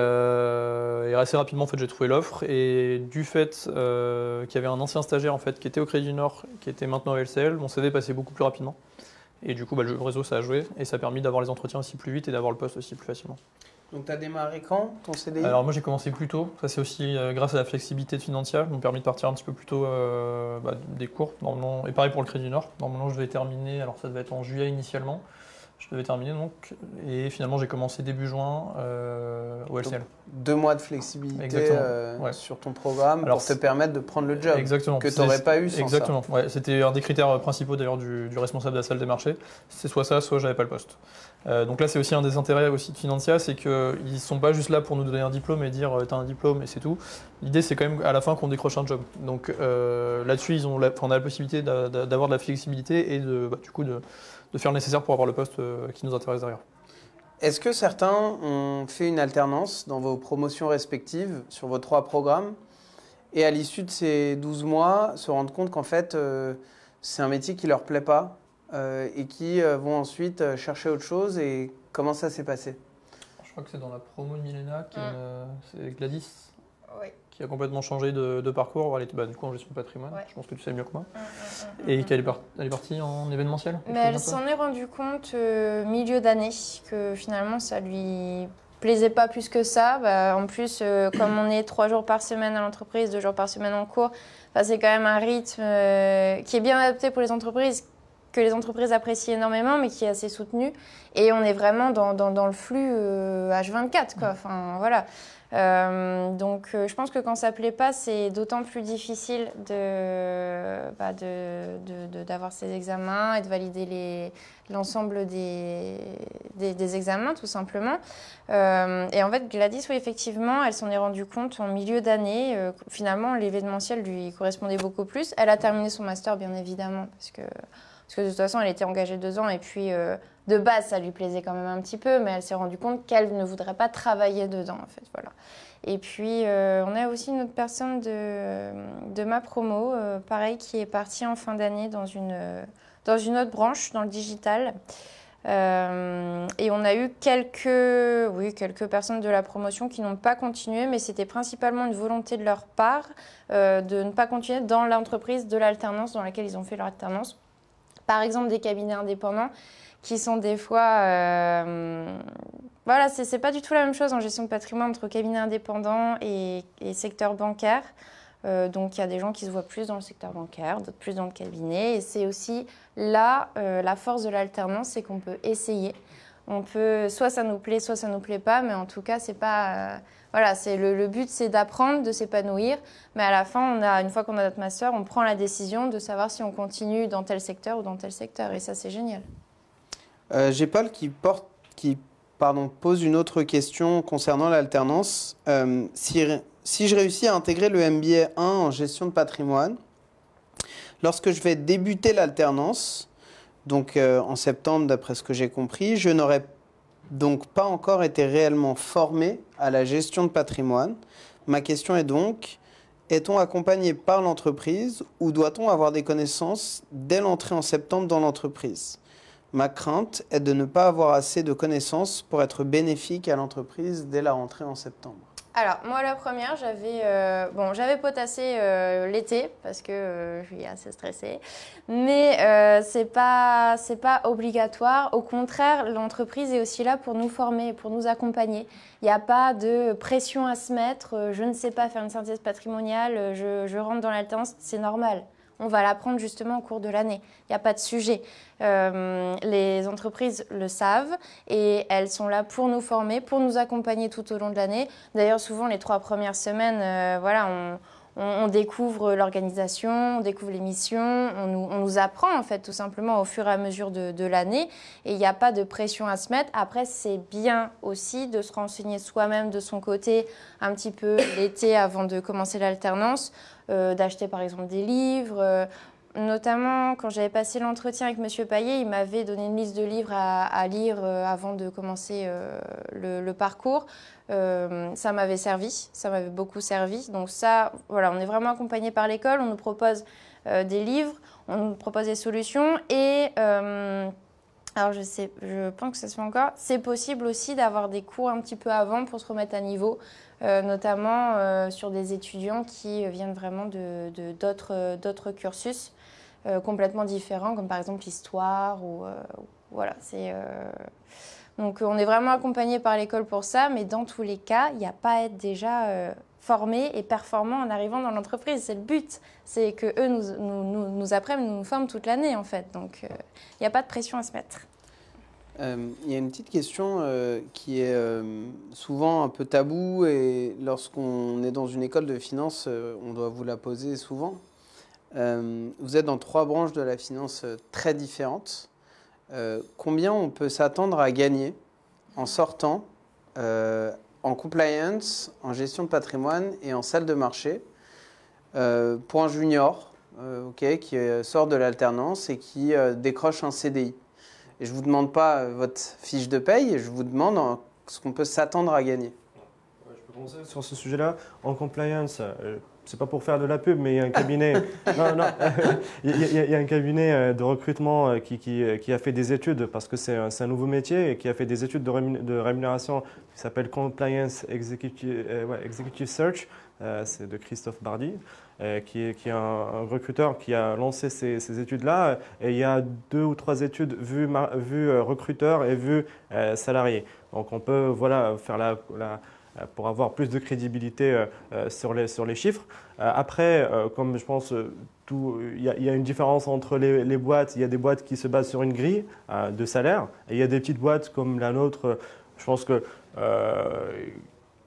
assez rapidement, en fait, j'ai trouvé l'offre. Et du fait qu'il y avait un ancien stagiaire en fait, qui était au Crédit du Nord, qui était maintenant au LCL, mon CV passait beaucoup plus rapidement. Et du coup, le réseau, ça a joué. Et ça a permis d'avoir les entretiens aussi plus vite et d'avoir le poste aussi plus facilement. Donc, tu as démarré quand, ton CDI? Alors, moi, j'ai commencé plus tôt. Ça, c'est aussi grâce à la flexibilité de Financia. Ils m'ont permis de partir un petit peu plus tôt des cours. Normalement, et pareil pour le Crédit du Nord. Normalement, je devais terminer, alors ça devait être en juillet initialement. Je devais terminer donc. Et finalement, j'ai commencé début juin au LCL. Donc, 2 mois de flexibilité sur ton programme pour te permettre de prendre le job. Exactement. Que tu n'aurais pas eu sans exactement. ça. Ouais, c'était un des critères principaux d'ailleurs du responsable de la salle des marchés. C'est soit ça, soit j'avais pas le poste. Donc là, c'est aussi un des intérêts aussi de Financia, c'est qu'ils ne sont pas juste là pour nous donner un diplôme et dire t'as un diplôme et c'est tout. L'idée, c'est quand même à la fin qu'on décroche un job. Donc là-dessus, on a la possibilité d'avoir de la flexibilité et de faire le nécessaire pour avoir le poste qui nous intéresse derrière. Est-ce que certains ont fait une alternance dans vos promotions respectives sur vos 3 programmes et à l'issue de ces 12 mois se rendent compte qu'en fait c'est un métier qui ne leur plaît pas et qui vont ensuite chercher autre chose et comment ça s'est passé? Je crois que c'est dans la promo de Milena, c'est Gladys. Oui. Qui a complètement changé de parcours. Elle était du coup en gestion de patrimoine, je pense que tu sais mieux que moi. Et qu'elle est partie en événementiel. Mais elle s'en est rendue compte milieu d'année que finalement ça lui plaisait pas plus que ça. En plus, comme on est 3 jours par semaine à l'entreprise, 2 jours par semaine en cours, c'est quand même un rythme qui est bien adapté pour les entreprises, que les entreprises apprécient énormément, mais qui est assez soutenu. Et on est vraiment dans le flux H24, quoi. Enfin, voilà. Donc, je pense que quand ça ne plaît pas, c'est d'autant plus difficile d'avoir ces examens et de valider l'ensemble des examens, tout simplement. Et en fait, Gladys, oui, effectivement, elle s'en est rendue compte en milieu d'année. Finalement, l'événementiel lui correspondait beaucoup plus. Elle a terminé son master, bien évidemment, parce que de toute façon, elle était engagée 2 ans et puis de base, ça lui plaisait quand même un petit peu, mais elle s'est rendue compte qu'elle ne voudrait pas travailler dedans, en fait, voilà. Et puis, on a aussi une autre personne de ma promo, pareil, qui est partie en fin d'année dans une autre branche, dans le digital. Et on a eu quelques personnes de la promotion qui n'ont pas continué, mais c'était principalement une volonté de leur part de ne pas continuer dans l'entreprise de l'alternance dans laquelle ils ont fait leur alternance. Par exemple, des cabinets indépendants qui sont des fois... voilà, c'est pas du tout la même chose en gestion de patrimoine entre cabinets indépendants et secteur bancaire. Donc, il y a des gens qui se voient plus dans le secteur bancaire, d'autres plus dans le cabinet. Et c'est aussi là, la force de l'alternance, c'est qu'on peut essayer On peut, soit ça nous plaît, soit ça nous plaît pas, mais en tout cas, c'est pas... voilà, le but, c'est d'apprendre, de s'épanouir. Mais à la fin, une fois qu'on a notre master, on prend la décision de savoir si on continue dans tel secteur ou dans tel secteur. Et ça, c'est génial. J'ai Paul qui pose une autre question concernant l'alternance. Si je réussis à intégrer le MBA 1 en gestion de patrimoine, lorsque je vais débuter l'alternance, donc en septembre d'après ce que j'ai compris, je n'aurai donc pas encore été réellement formé à la gestion de patrimoine. Ma question est donc, est-on accompagné par l'entreprise ou doit-on avoir des connaissances dès l'entrée en septembre dans l'entreprise ? Ma crainte est de ne pas avoir assez de connaissances pour être bénéfique à l'entreprise dès la rentrée en septembre. Alors, moi, la première, j'avais potassé l'été parce que je suis assez stressée. Mais c'est pas obligatoire. Au contraire, l'entreprise est aussi là pour nous former, pour nous accompagner. Il n'y a pas de pression à se mettre. Je ne sais pas faire une synthèse patrimoniale. Je rentre dans l'alternance, c'est normal. On va l'apprendre justement au cours de l'année. Il n'y a pas de sujet. Les entreprises le savent et elles sont là pour nous former, pour nous accompagner tout au long de l'année. D'ailleurs, souvent, les 3 premières semaines, on découvre l'organisation, on découvre les missions, on nous apprend en fait tout simplement au fur et à mesure de l'année. Et il n'y a pas de pression à se mettre. Après, c'est bien aussi de se renseigner soi-même de son côté un petit peu l'été avant de commencer l'alternance. D'acheter par exemple des livres. Notamment, quand j'avais passé l'entretien avec M. Payet, il m'avait donné une liste de livres à lire avant de commencer le parcours. Ça m'avait servi, ça m'avait beaucoup servi. Donc ça, voilà, on est vraiment accompagné par l'école. On nous propose des livres, on nous propose des solutions. Et alors je pense que ça se fait encore. C'est possible aussi d'avoir des cours un petit peu avant pour se remettre à niveau. Notamment sur des étudiants qui viennent vraiment d'autres cursus complètement différents, comme par exemple l'histoire. Voilà, donc on est vraiment accompagné par l'école pour ça, mais dans tous les cas, il n'y a pas à être déjà formé et performant en arrivant dans l'entreprise. C'est le but, c'est qu'eux nous apprennent, nous forment toute l'année en fait. Donc il n'y a pas de pression à se mettre. Il y a une petite question qui est souvent un peu tabou et lorsqu'on est dans une école de finance, on doit vous la poser souvent. Vous êtes dans 3 branches de la finance très différentes. Combien on peut s'attendre à gagner en sortant en compliance, en gestion de patrimoine et en salle de marché pour un junior qui sort de l'alternance et qui décroche un CDI? Et je ne vous demande pas votre fiche de paye, je vous demande ce qu'on peut s'attendre à gagner. Je peux commencer sur ce sujet-là. En compliance, c'est pas pour faire de la pub, mais il y a un cabinet, il y a un cabinet de recrutement qui a fait des études, parce que c'est un nouveau métier, et qui a fait des études de rémunération qui s'appelle Compliance Executive Search. C'est de Christophe Bardy, qui est un recruteur qui a lancé ces études-là. Et il y a 2 ou 3 études vues recruteur et vues salarié. Donc on peut faire pour avoir plus de crédibilité sur les chiffres. Après, comme je pense, il y a une différence entre les boîtes. Il y a des boîtes qui se basent sur une grille de salaire. Et il y a des petites boîtes comme la nôtre. Je pense que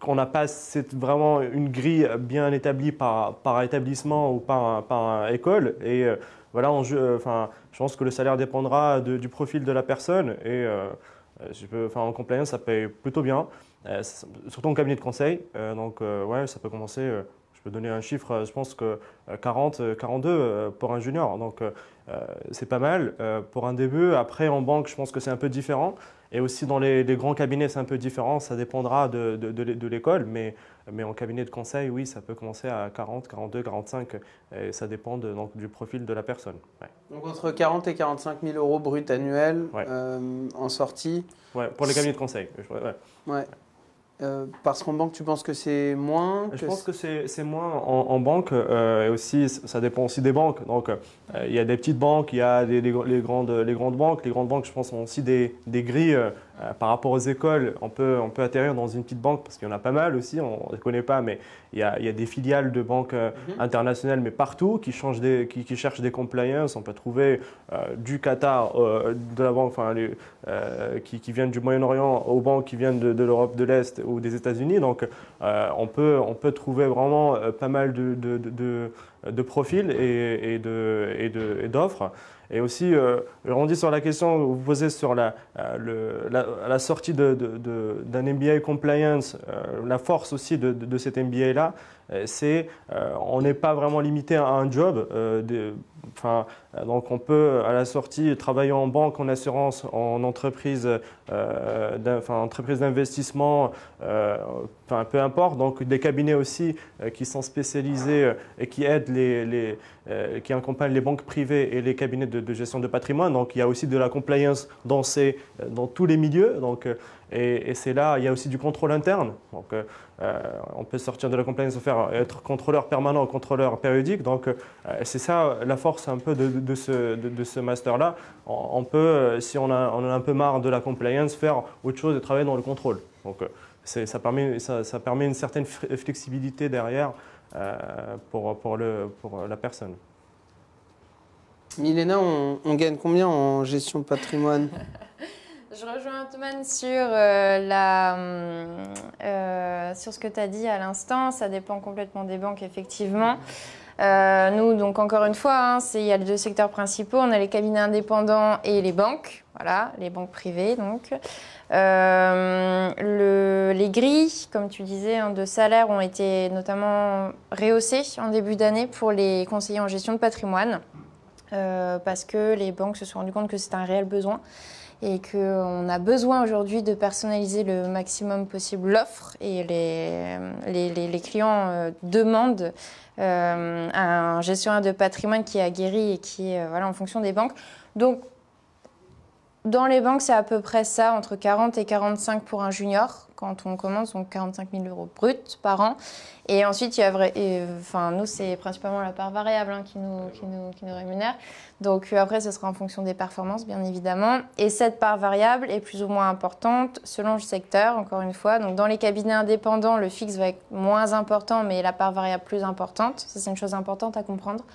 on n'a pas vraiment une grille bien établie par établissement ou par école. Et je pense que le salaire dépendra du profil de la personne. Et en compliance, ça paye plutôt bien, surtout en cabinet de conseil. Ça peut commencer, je peux donner un chiffre, je pense que 42 pour un junior. Donc, c'est pas mal pour un début. Après, en banque, je pense que c'est un peu différent. Et aussi dans les grands cabinets, c'est un peu différent. Ça dépendra de l'école. Mais en cabinet de conseil, oui, ça peut commencer à 40, 42, 45. Et ça dépend donc, du profil de la personne. Ouais. Donc entre 40 et 45 000 euros brut annuels en sortie. Ouais, pour les cabinets de conseil. Ouais. Parce qu'en banque, tu penses que c'est moins Je pense que c'est moins en banque. Et aussi, ça dépend aussi des banques. Donc, il y a des petites banques, il y a les grandes banques. Les grandes banques, je pense, ont aussi des grilles par rapport aux écoles, on peut atterrir dans une petite banque, parce qu'il y en a pas mal aussi, on ne les connaît pas, mais il y a des filiales de banques internationales, mais partout, qui cherchent des compliance. On peut trouver du Qatar, de la banque, qui viennent du Moyen-Orient, aux banques qui viennent de l'Europe de l'Est ou des États-Unis. Donc, on peut trouver vraiment pas mal de profils et d'offres. Et aussi, je rebondis sur la question que vous posez sur la sortie d'un MBA compliance. La force aussi de cet MBA-là, c'est on n'est pas vraiment limité à un job. Donc on peut à la sortie travailler en banque, en assurance, en entreprise, entreprise d'investissement, peu importe. Donc des cabinets aussi qui sont spécialisés et qui aident qui accompagnent les banques privées et les cabinets de gestion de patrimoine. Donc il y a aussi de la compliance dans tous les milieux. Donc, et c'est là, il y a aussi du contrôle interne. Donc on peut sortir de la compliance, être contrôleur permanent, contrôleur périodique. Donc c'est ça la force un peu de ce master-là. On peut, si on en a un peu marre de la compliance, faire autre chose et travailler dans le contrôle. Donc ça permet une certaine flexibilité derrière pour la personne. Milena, on gagne combien en gestion de patrimoine? Je rejoins Antoine sur ce que tu as dit à l'instant. Ça dépend complètement des banques, effectivement. Nous, donc encore une fois, il y a les deux secteurs principaux. On a les cabinets indépendants et les banques. Voilà, les banques privées. Donc. Les grilles, comme tu disais, de salaire ont été notamment rehaussées en début d'année pour les conseillers en gestion de patrimoine. Parce que les banques se sont rendues compte que c'est un réel besoin et qu'on a besoin aujourd'hui de personnaliser le maximum possible l'offre et les clients demandent un gestionnaire de patrimoine qui est aguerri et qui est en fonction des banques. Donc, dans les banques, c'est à peu près ça, entre 40 et 45 pour un junior, quand on commence, donc 45 000 € bruts par an. Et ensuite, nous, c'est principalement la part variable qui nous rémunère. Donc après, ce sera en fonction des performances, bien évidemment. Et cette part variable est plus ou moins importante selon le secteur, encore une fois. Donc dans les cabinets indépendants, le fixe va être moins important, mais la part variable plus importante. Ça, c'est une chose importante à comprendre.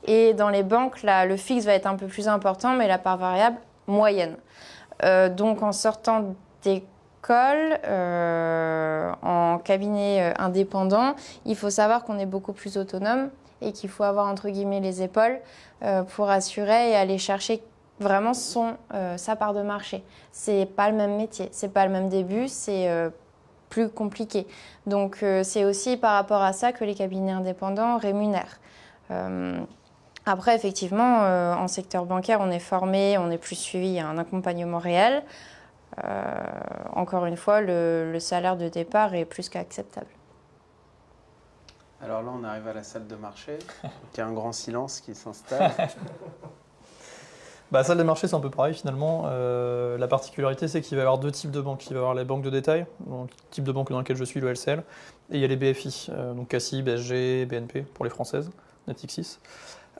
Et dans les banques, là, le fixe va être un peu plus important, mais la part variable moyenne. Donc en sortant d'école, en cabinet indépendant, il faut savoir qu'on est beaucoup plus autonome et qu'il faut avoir entre guillemets les épaules pour assurer et aller chercher vraiment sa part de marché. C'est pas le même métier, c'est pas le même début, c'est plus compliqué. Donc c'est aussi par rapport à ça que les cabinets indépendants rémunèrent. Après, effectivement, en secteur bancaire, on est formé, on est plus suivi, il y a un accompagnement réel. Encore une fois, le salaire de départ est plus qu'acceptable. Alors là, on arrive à la salle de marché. Il y a un grand silence qui s'installe. La salle des marchés, c'est un peu pareil finalement. La particularité, c'est qu'il va y avoir deux types de banques. Il va y avoir les banques de détail, donc le type de banque dans laquelle je suis, le LCL, et il y a les BFI, donc CACI, BSG, BNP pour les françaises, Natixis.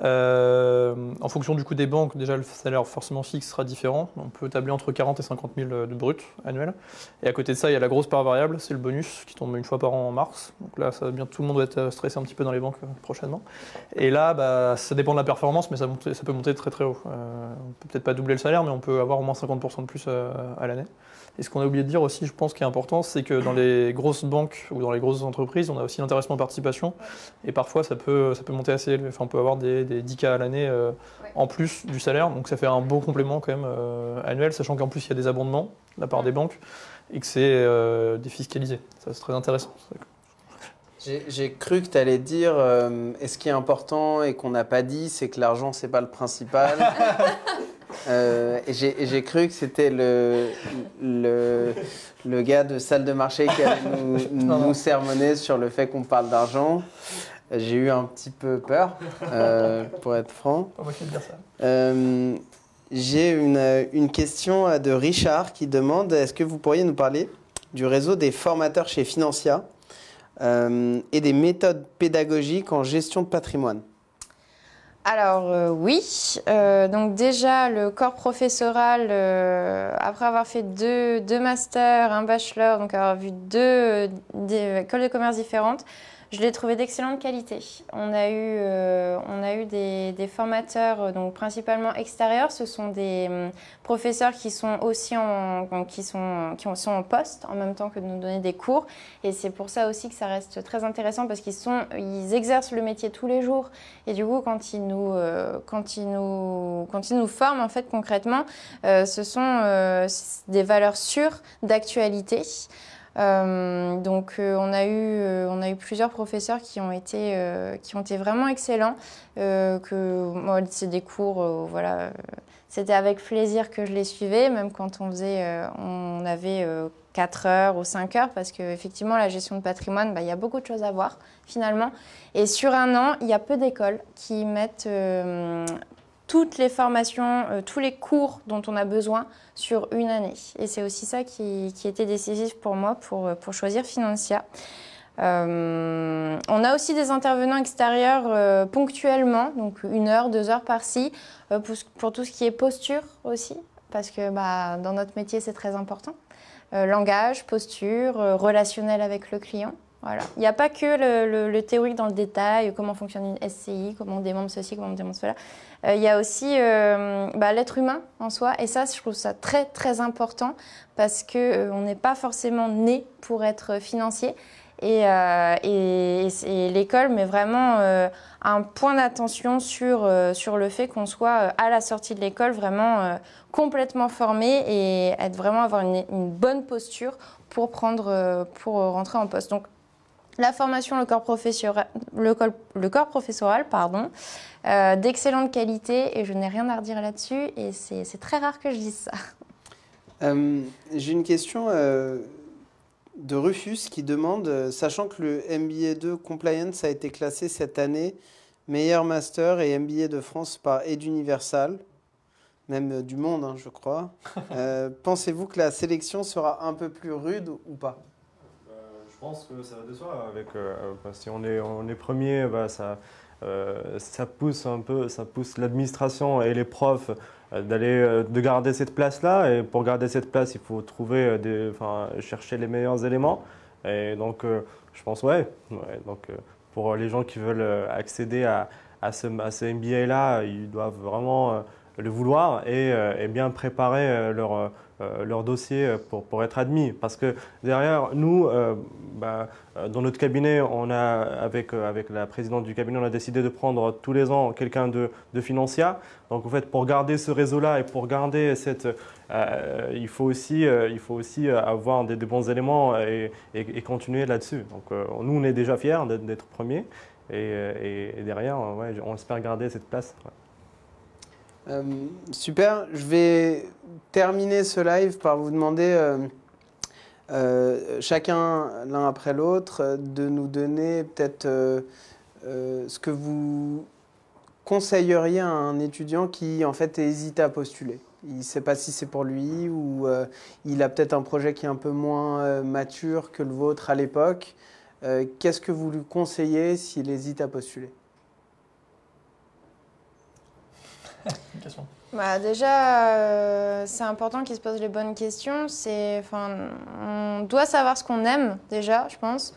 En fonction du coût des banques, déjà le salaire forcément fixe sera différent. On peut tabler entre 40 et 50 000 de brut annuel. Et à côté de ça, il y a la grosse part variable, c'est le bonus qui tombe une fois par an en mars. Donc là, tout le monde va être stressé un petit peu dans les banques prochainement. Et là, ça dépend de la performance, mais ça peut monter très très haut. On peut peut-être pas doubler le salaire, mais on peut avoir au moins 50% de plus à l'année. Et ce qu'on a oublié de dire aussi, je pense, qui est important, c'est que dans les grosses banques ou dans les grosses entreprises, on a aussi l'intéressement participation. Et parfois, ça peut monter assez élevé. Enfin, on peut avoir des 10K à l'année en plus du salaire. Donc ça fait un beau complément quand même annuel, sachant qu'en plus, il y a des abondements de la part des banques et que c'est défiscalisé. Ça, c'est très intéressant. J'ai cru que tu allais dire, et ce qui est important et qu'on n'a pas dit, c'est que l'argent, c'est pas le principal. Et j'ai cru que c'était le gars de salle de marché qui allait nous sermonner sur le fait qu'on parle d'argent. J'ai eu un petit peu peur, pour être franc. Pas moi qui vais te dire ça. J'ai une question de Richard qui demande, est-ce que vous pourriez nous parler du réseau des formateurs chez Financia et des méthodes pédagogiques en gestion de patrimoine? Alors oui, donc déjà le corps professoral, après avoir fait deux masters, un bachelor, donc avoir vu deux écoles de commerce différentes, je l'ai trouvé d'excellente qualité. On a eu des formateurs, donc principalement extérieurs. Ce sont des professeurs qui sont aussi qui sont en poste en même temps que de nous donner des cours. Et c'est pour ça aussi que ça reste très intéressant parce qu'ils exercent le métier tous les jours. Et du coup, quand ils nous forment en fait concrètement, ce sont des valeurs sûres d'actualité. Donc on a eu plusieurs professeurs qui ont été vraiment excellents. C'est des cours, voilà, c'était avec plaisir que je les suivais, même quand on avait 4 heures ou 5 heures, parce qu'effectivement la gestion de patrimoine, il y a beaucoup de choses à voir finalement. Et sur un an, il y a peu d'écoles qui mettent toutes les formations, tous les cours dont on a besoin sur une année. Et c'est aussi ça qui était décisif pour moi pour choisir Financia. On a aussi des intervenants extérieurs ponctuellement, donc 1 heure, 2 heures par-ci, pour tout ce qui est posture aussi, parce que dans notre métier c'est très important. Langage, posture, relationnel avec le client. Voilà. Il n'y a pas que le théorique dans le détail, comment fonctionne une SCI, comment on démonte ceci, comment on démonte cela. Il y a aussi l'être humain en soi. Et ça, je trouve ça très, très important parce qu'on n'est pas forcément né pour être financier. Et l'école met vraiment un point d'attention sur le fait qu'on soit à la sortie de l'école vraiment complètement formé et avoir une bonne posture pour rentrer en poste. Donc, la formation, le corps professoral, d'excellente qualité et je n'ai rien à redire là-dessus et c'est très rare que je dise ça. J'ai une question de Rufus qui demande, sachant que le MBA 2 Compliance a été classé cette année meilleur master et MBA de France par Eduniversal, même du monde, je crois, pensez-vous que la sélection sera un peu plus rude ou pas ? Je pense que ça va de soi. Si on est premier, ça pousse un peu, ça pousse l'administration et les profs de garder cette place-là. Et pour garder cette place, il faut chercher les meilleurs éléments. Et donc, je pense, donc, pour les gens qui veulent accéder à ce MBA-là, ils doivent vraiment le vouloir et bien préparer leur dossier pour être admis. Parce que derrière, nous, dans notre cabinet, avec la présidente du cabinet, on a décidé de prendre tous les ans quelqu'un de Financia. Donc en fait, pour garder ce réseau-là et pour garder il faut aussi avoir des bons éléments et continuer là-dessus. Donc nous, on est déjà fiers d'être premiers et derrière, on espère garder cette place. Ouais. Super, je vais terminer ce live par vous demander chacun l'un après l'autre de nous donner peut-être ce que vous conseilleriez à un étudiant qui en fait hésite à postuler. Il ne sait pas si c'est pour lui ou il a peut-être un projet qui est un peu moins mature que le vôtre à l'époque. Qu'est-ce que vous lui conseillez s'il hésite à postuler ? Une question. Déjà, c'est important qu'il se pose les bonnes questions. On doit savoir ce qu'on aime déjà, je pense.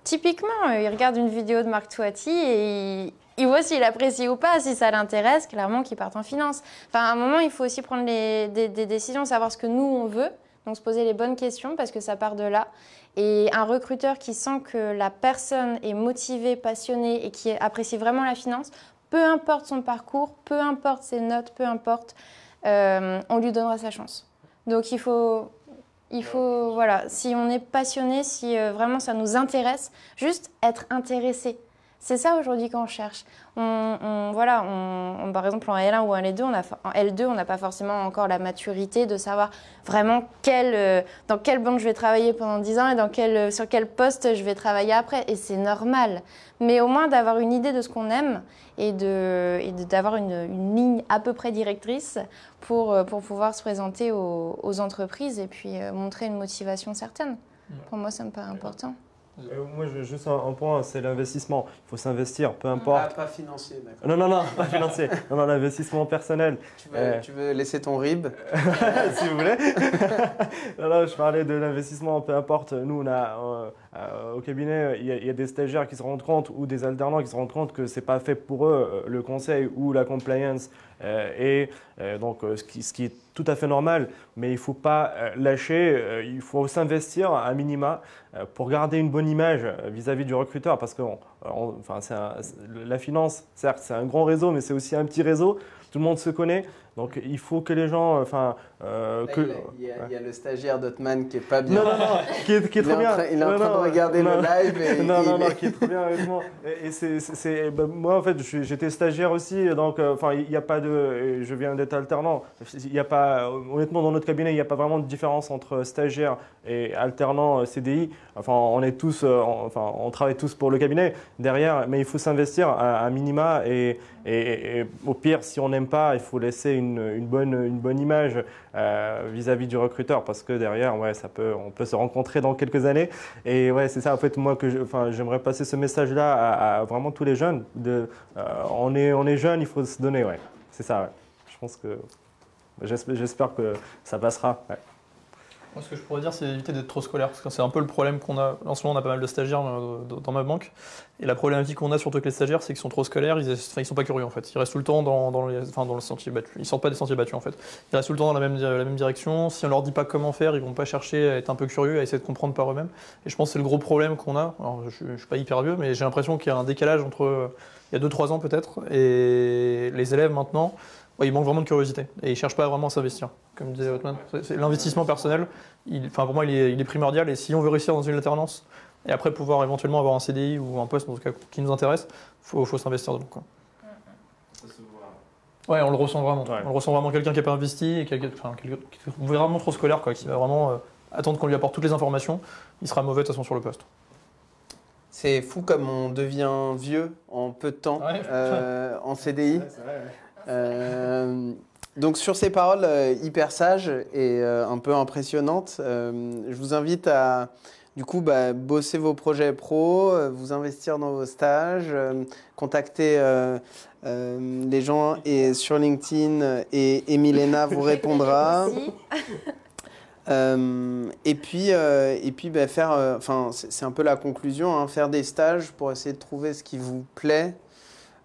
Typiquement, il regarde une vidéo de Marc Touati et il voit s'il apprécie ou pas, si ça l'intéresse, clairement qu'il parte en finance. À un moment, il faut aussi prendre des décisions, savoir ce que nous, on veut. Donc, se poser les bonnes questions parce que ça part de là. Et un recruteur qui sent que la personne est motivée, passionnée et qui apprécie vraiment la finance, peu importe son parcours, peu importe ses notes, peu importe, on lui donnera sa chance. Donc il faut voilà, si on est passionné, si vraiment ça nous intéresse, juste être intéressé. C'est ça aujourd'hui qu'on cherche. Par exemple, en L1 ou en L2, on n'a pas forcément encore la maturité de savoir vraiment dans quelle banque je vais travailler pendant 10 ans et sur quel poste je vais travailler après. Et c'est normal. Mais au moins d'avoir une idée de ce qu'on aime et d'avoir une ligne à peu près directrice pour pouvoir se présenter aux entreprises et puis montrer une motivation certaine. Pour moi, ça me paraît important. Moi, juste un point, c'est l'investissement. Il faut s'investir, peu importe. Ah, pas financier, d'accord. Non, pas financier. Non, l'investissement personnel. Tu veux laisser ton RIB si vous voulez. Non, je parlais de l'investissement, peu importe. Nous, on a au cabinet, il y a des stagiaires qui se rendent compte ou des alternants qui se rendent compte que c'est pas fait pour eux le conseil ou la compliance. Donc, ce qui est tout à fait normal, mais il ne faut pas lâcher, il faut s'investir à minima pour garder une bonne image vis-à-vis du recruteur, parce que la finance, certes, c'est un grand réseau, mais c'est aussi un petit réseau, tout le monde se connaît, donc il faut que les gens… il y a le stagiaire d'Otman qui est pas bien. Non, qui est trop bien. Il est en train de regarder le live. Et qui est trop bien avec moi. Et moi, en fait, j'étais stagiaire aussi, donc il n'y a pas de… Je viens d'être alternant. Il y a pas, honnêtement, dans notre cabinet, il n'y a pas vraiment de différence entre stagiaire et alternant CDI. Enfin, on est tous… on travaille tous pour le cabinet derrière, mais il faut s'investir à minima et au pire, si on n'aime pas, il faut laisser une bonne image vis-à-vis du recruteur, parce que derrière, on peut se rencontrer dans quelques années. Et c'est ça, en fait, moi, j'aimerais passer ce message-là à vraiment tous les jeunes. On est jeunes, il faut se donner, c'est ça, Je pense que… J'espère que ça passera, Moi, ce que je pourrais dire, c'est éviter d'être trop scolaire, parce que c'est un peu le problème qu'on a. En ce moment, on a pas mal de stagiaires dans ma banque, et la problématique qu'on a, surtout avec les stagiaires, c'est qu'ils sont trop scolaires, ils sont pas curieux en fait. Ils restent tout le temps dans le sentier battu. Ils sortent pas des sentiers battus en fait. Ils restent tout le temps dans la même direction. Si on leur dit pas comment faire, ils vont pas chercher à être un peu curieux, à essayer de comprendre par eux-mêmes. Et je pense que c'est le gros problème qu'on a. Alors, je suis pas hyper vieux, mais j'ai l'impression qu'il y a un décalage entre il y a 2-3 ans peut-être, et les élèves maintenant. Il manque vraiment de curiosité et ils ne cherchent pas vraiment à s'investir. Comme disait Otman, l'investissement personnel, pour moi, il est primordial. Et si on veut réussir dans une alternance et après pouvoir éventuellement avoir un CDI ou un poste, en tout cas, qui nous intéresse, il faut s'investir dedans. Ça se voit. On le ressent vraiment. On le ressent vraiment, quelqu'un qui n'est pas investi et quelqu'un qui est vraiment trop scolaire, qui va vraiment attendre qu'on lui apporte toutes les informations, il sera mauvais de toute façon sur le poste. C'est fou comme on devient vieux en peu de temps en CDI. C'est vrai, donc sur ces paroles hyper sages et un peu impressionnantes, je vous invite à du coup bosser vos projets pro, vous investir dans vos stages, contacter les gens et sur LinkedIn et Milena vous répondra. Et puis faire, c'est un peu la conclusion, faire des stages pour essayer de trouver ce qui vous plaît.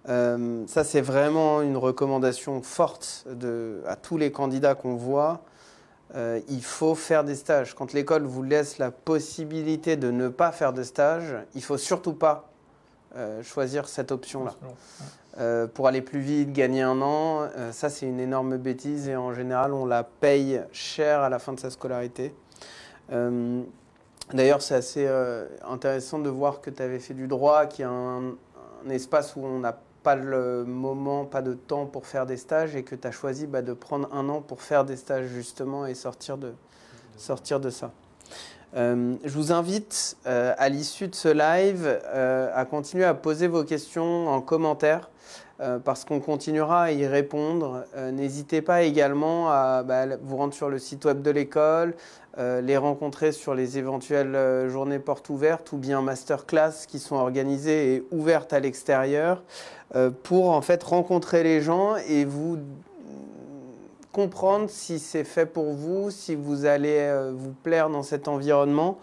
Ça, c'est vraiment une recommandation forte à tous les candidats qu'on voit. Il faut faire des stages. Quand l'école vous laisse la possibilité de ne pas faire de stage, il ne faut surtout pas choisir cette option-là. Pour aller plus vite, gagner un an, ça c'est une énorme bêtise et en général on la paye cher à la fin de sa scolarité. D'ailleurs, c'est assez intéressant de voir que tu avais fait du droit, qu'il y a un espace où on n'a pas le moment, pas de temps pour faire des stages et que tu as choisi de prendre un an pour faire des stages justement et sortir de ça. Je vous invite à l'issue de ce live à continuer à poser vos questions en commentaire parce qu'on continuera à y répondre. N'hésitez pas également à vous rendre sur le site web de l'école, les rencontrer sur les éventuelles journées portes ouvertes ou bien masterclass qui sont organisées et ouvertes à l'extérieur pour en fait rencontrer les gens et vous comprendre si c'est fait pour vous, si vous allez vous plaire dans cet environnement.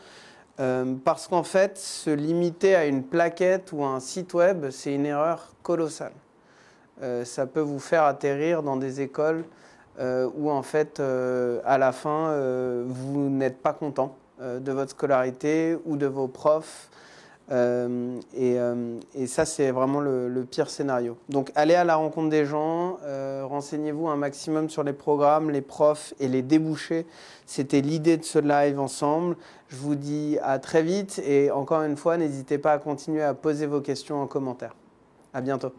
Parce qu'en fait, se limiter à une plaquette ou à un site web, c'est une erreur colossale. Ça peut vous faire atterrir dans des écoles où en fait, à la fin, vous n'êtes pas content de votre scolarité ou de vos profs. Et ça, c'est vraiment le pire scénario. Donc, allez à la rencontre des gens, renseignez-vous un maximum sur les programmes, les profs et les débouchés. C'était l'idée de ce live ensemble. Je vous dis à très vite et encore une fois, n'hésitez pas à continuer à poser vos questions en commentaire. À bientôt.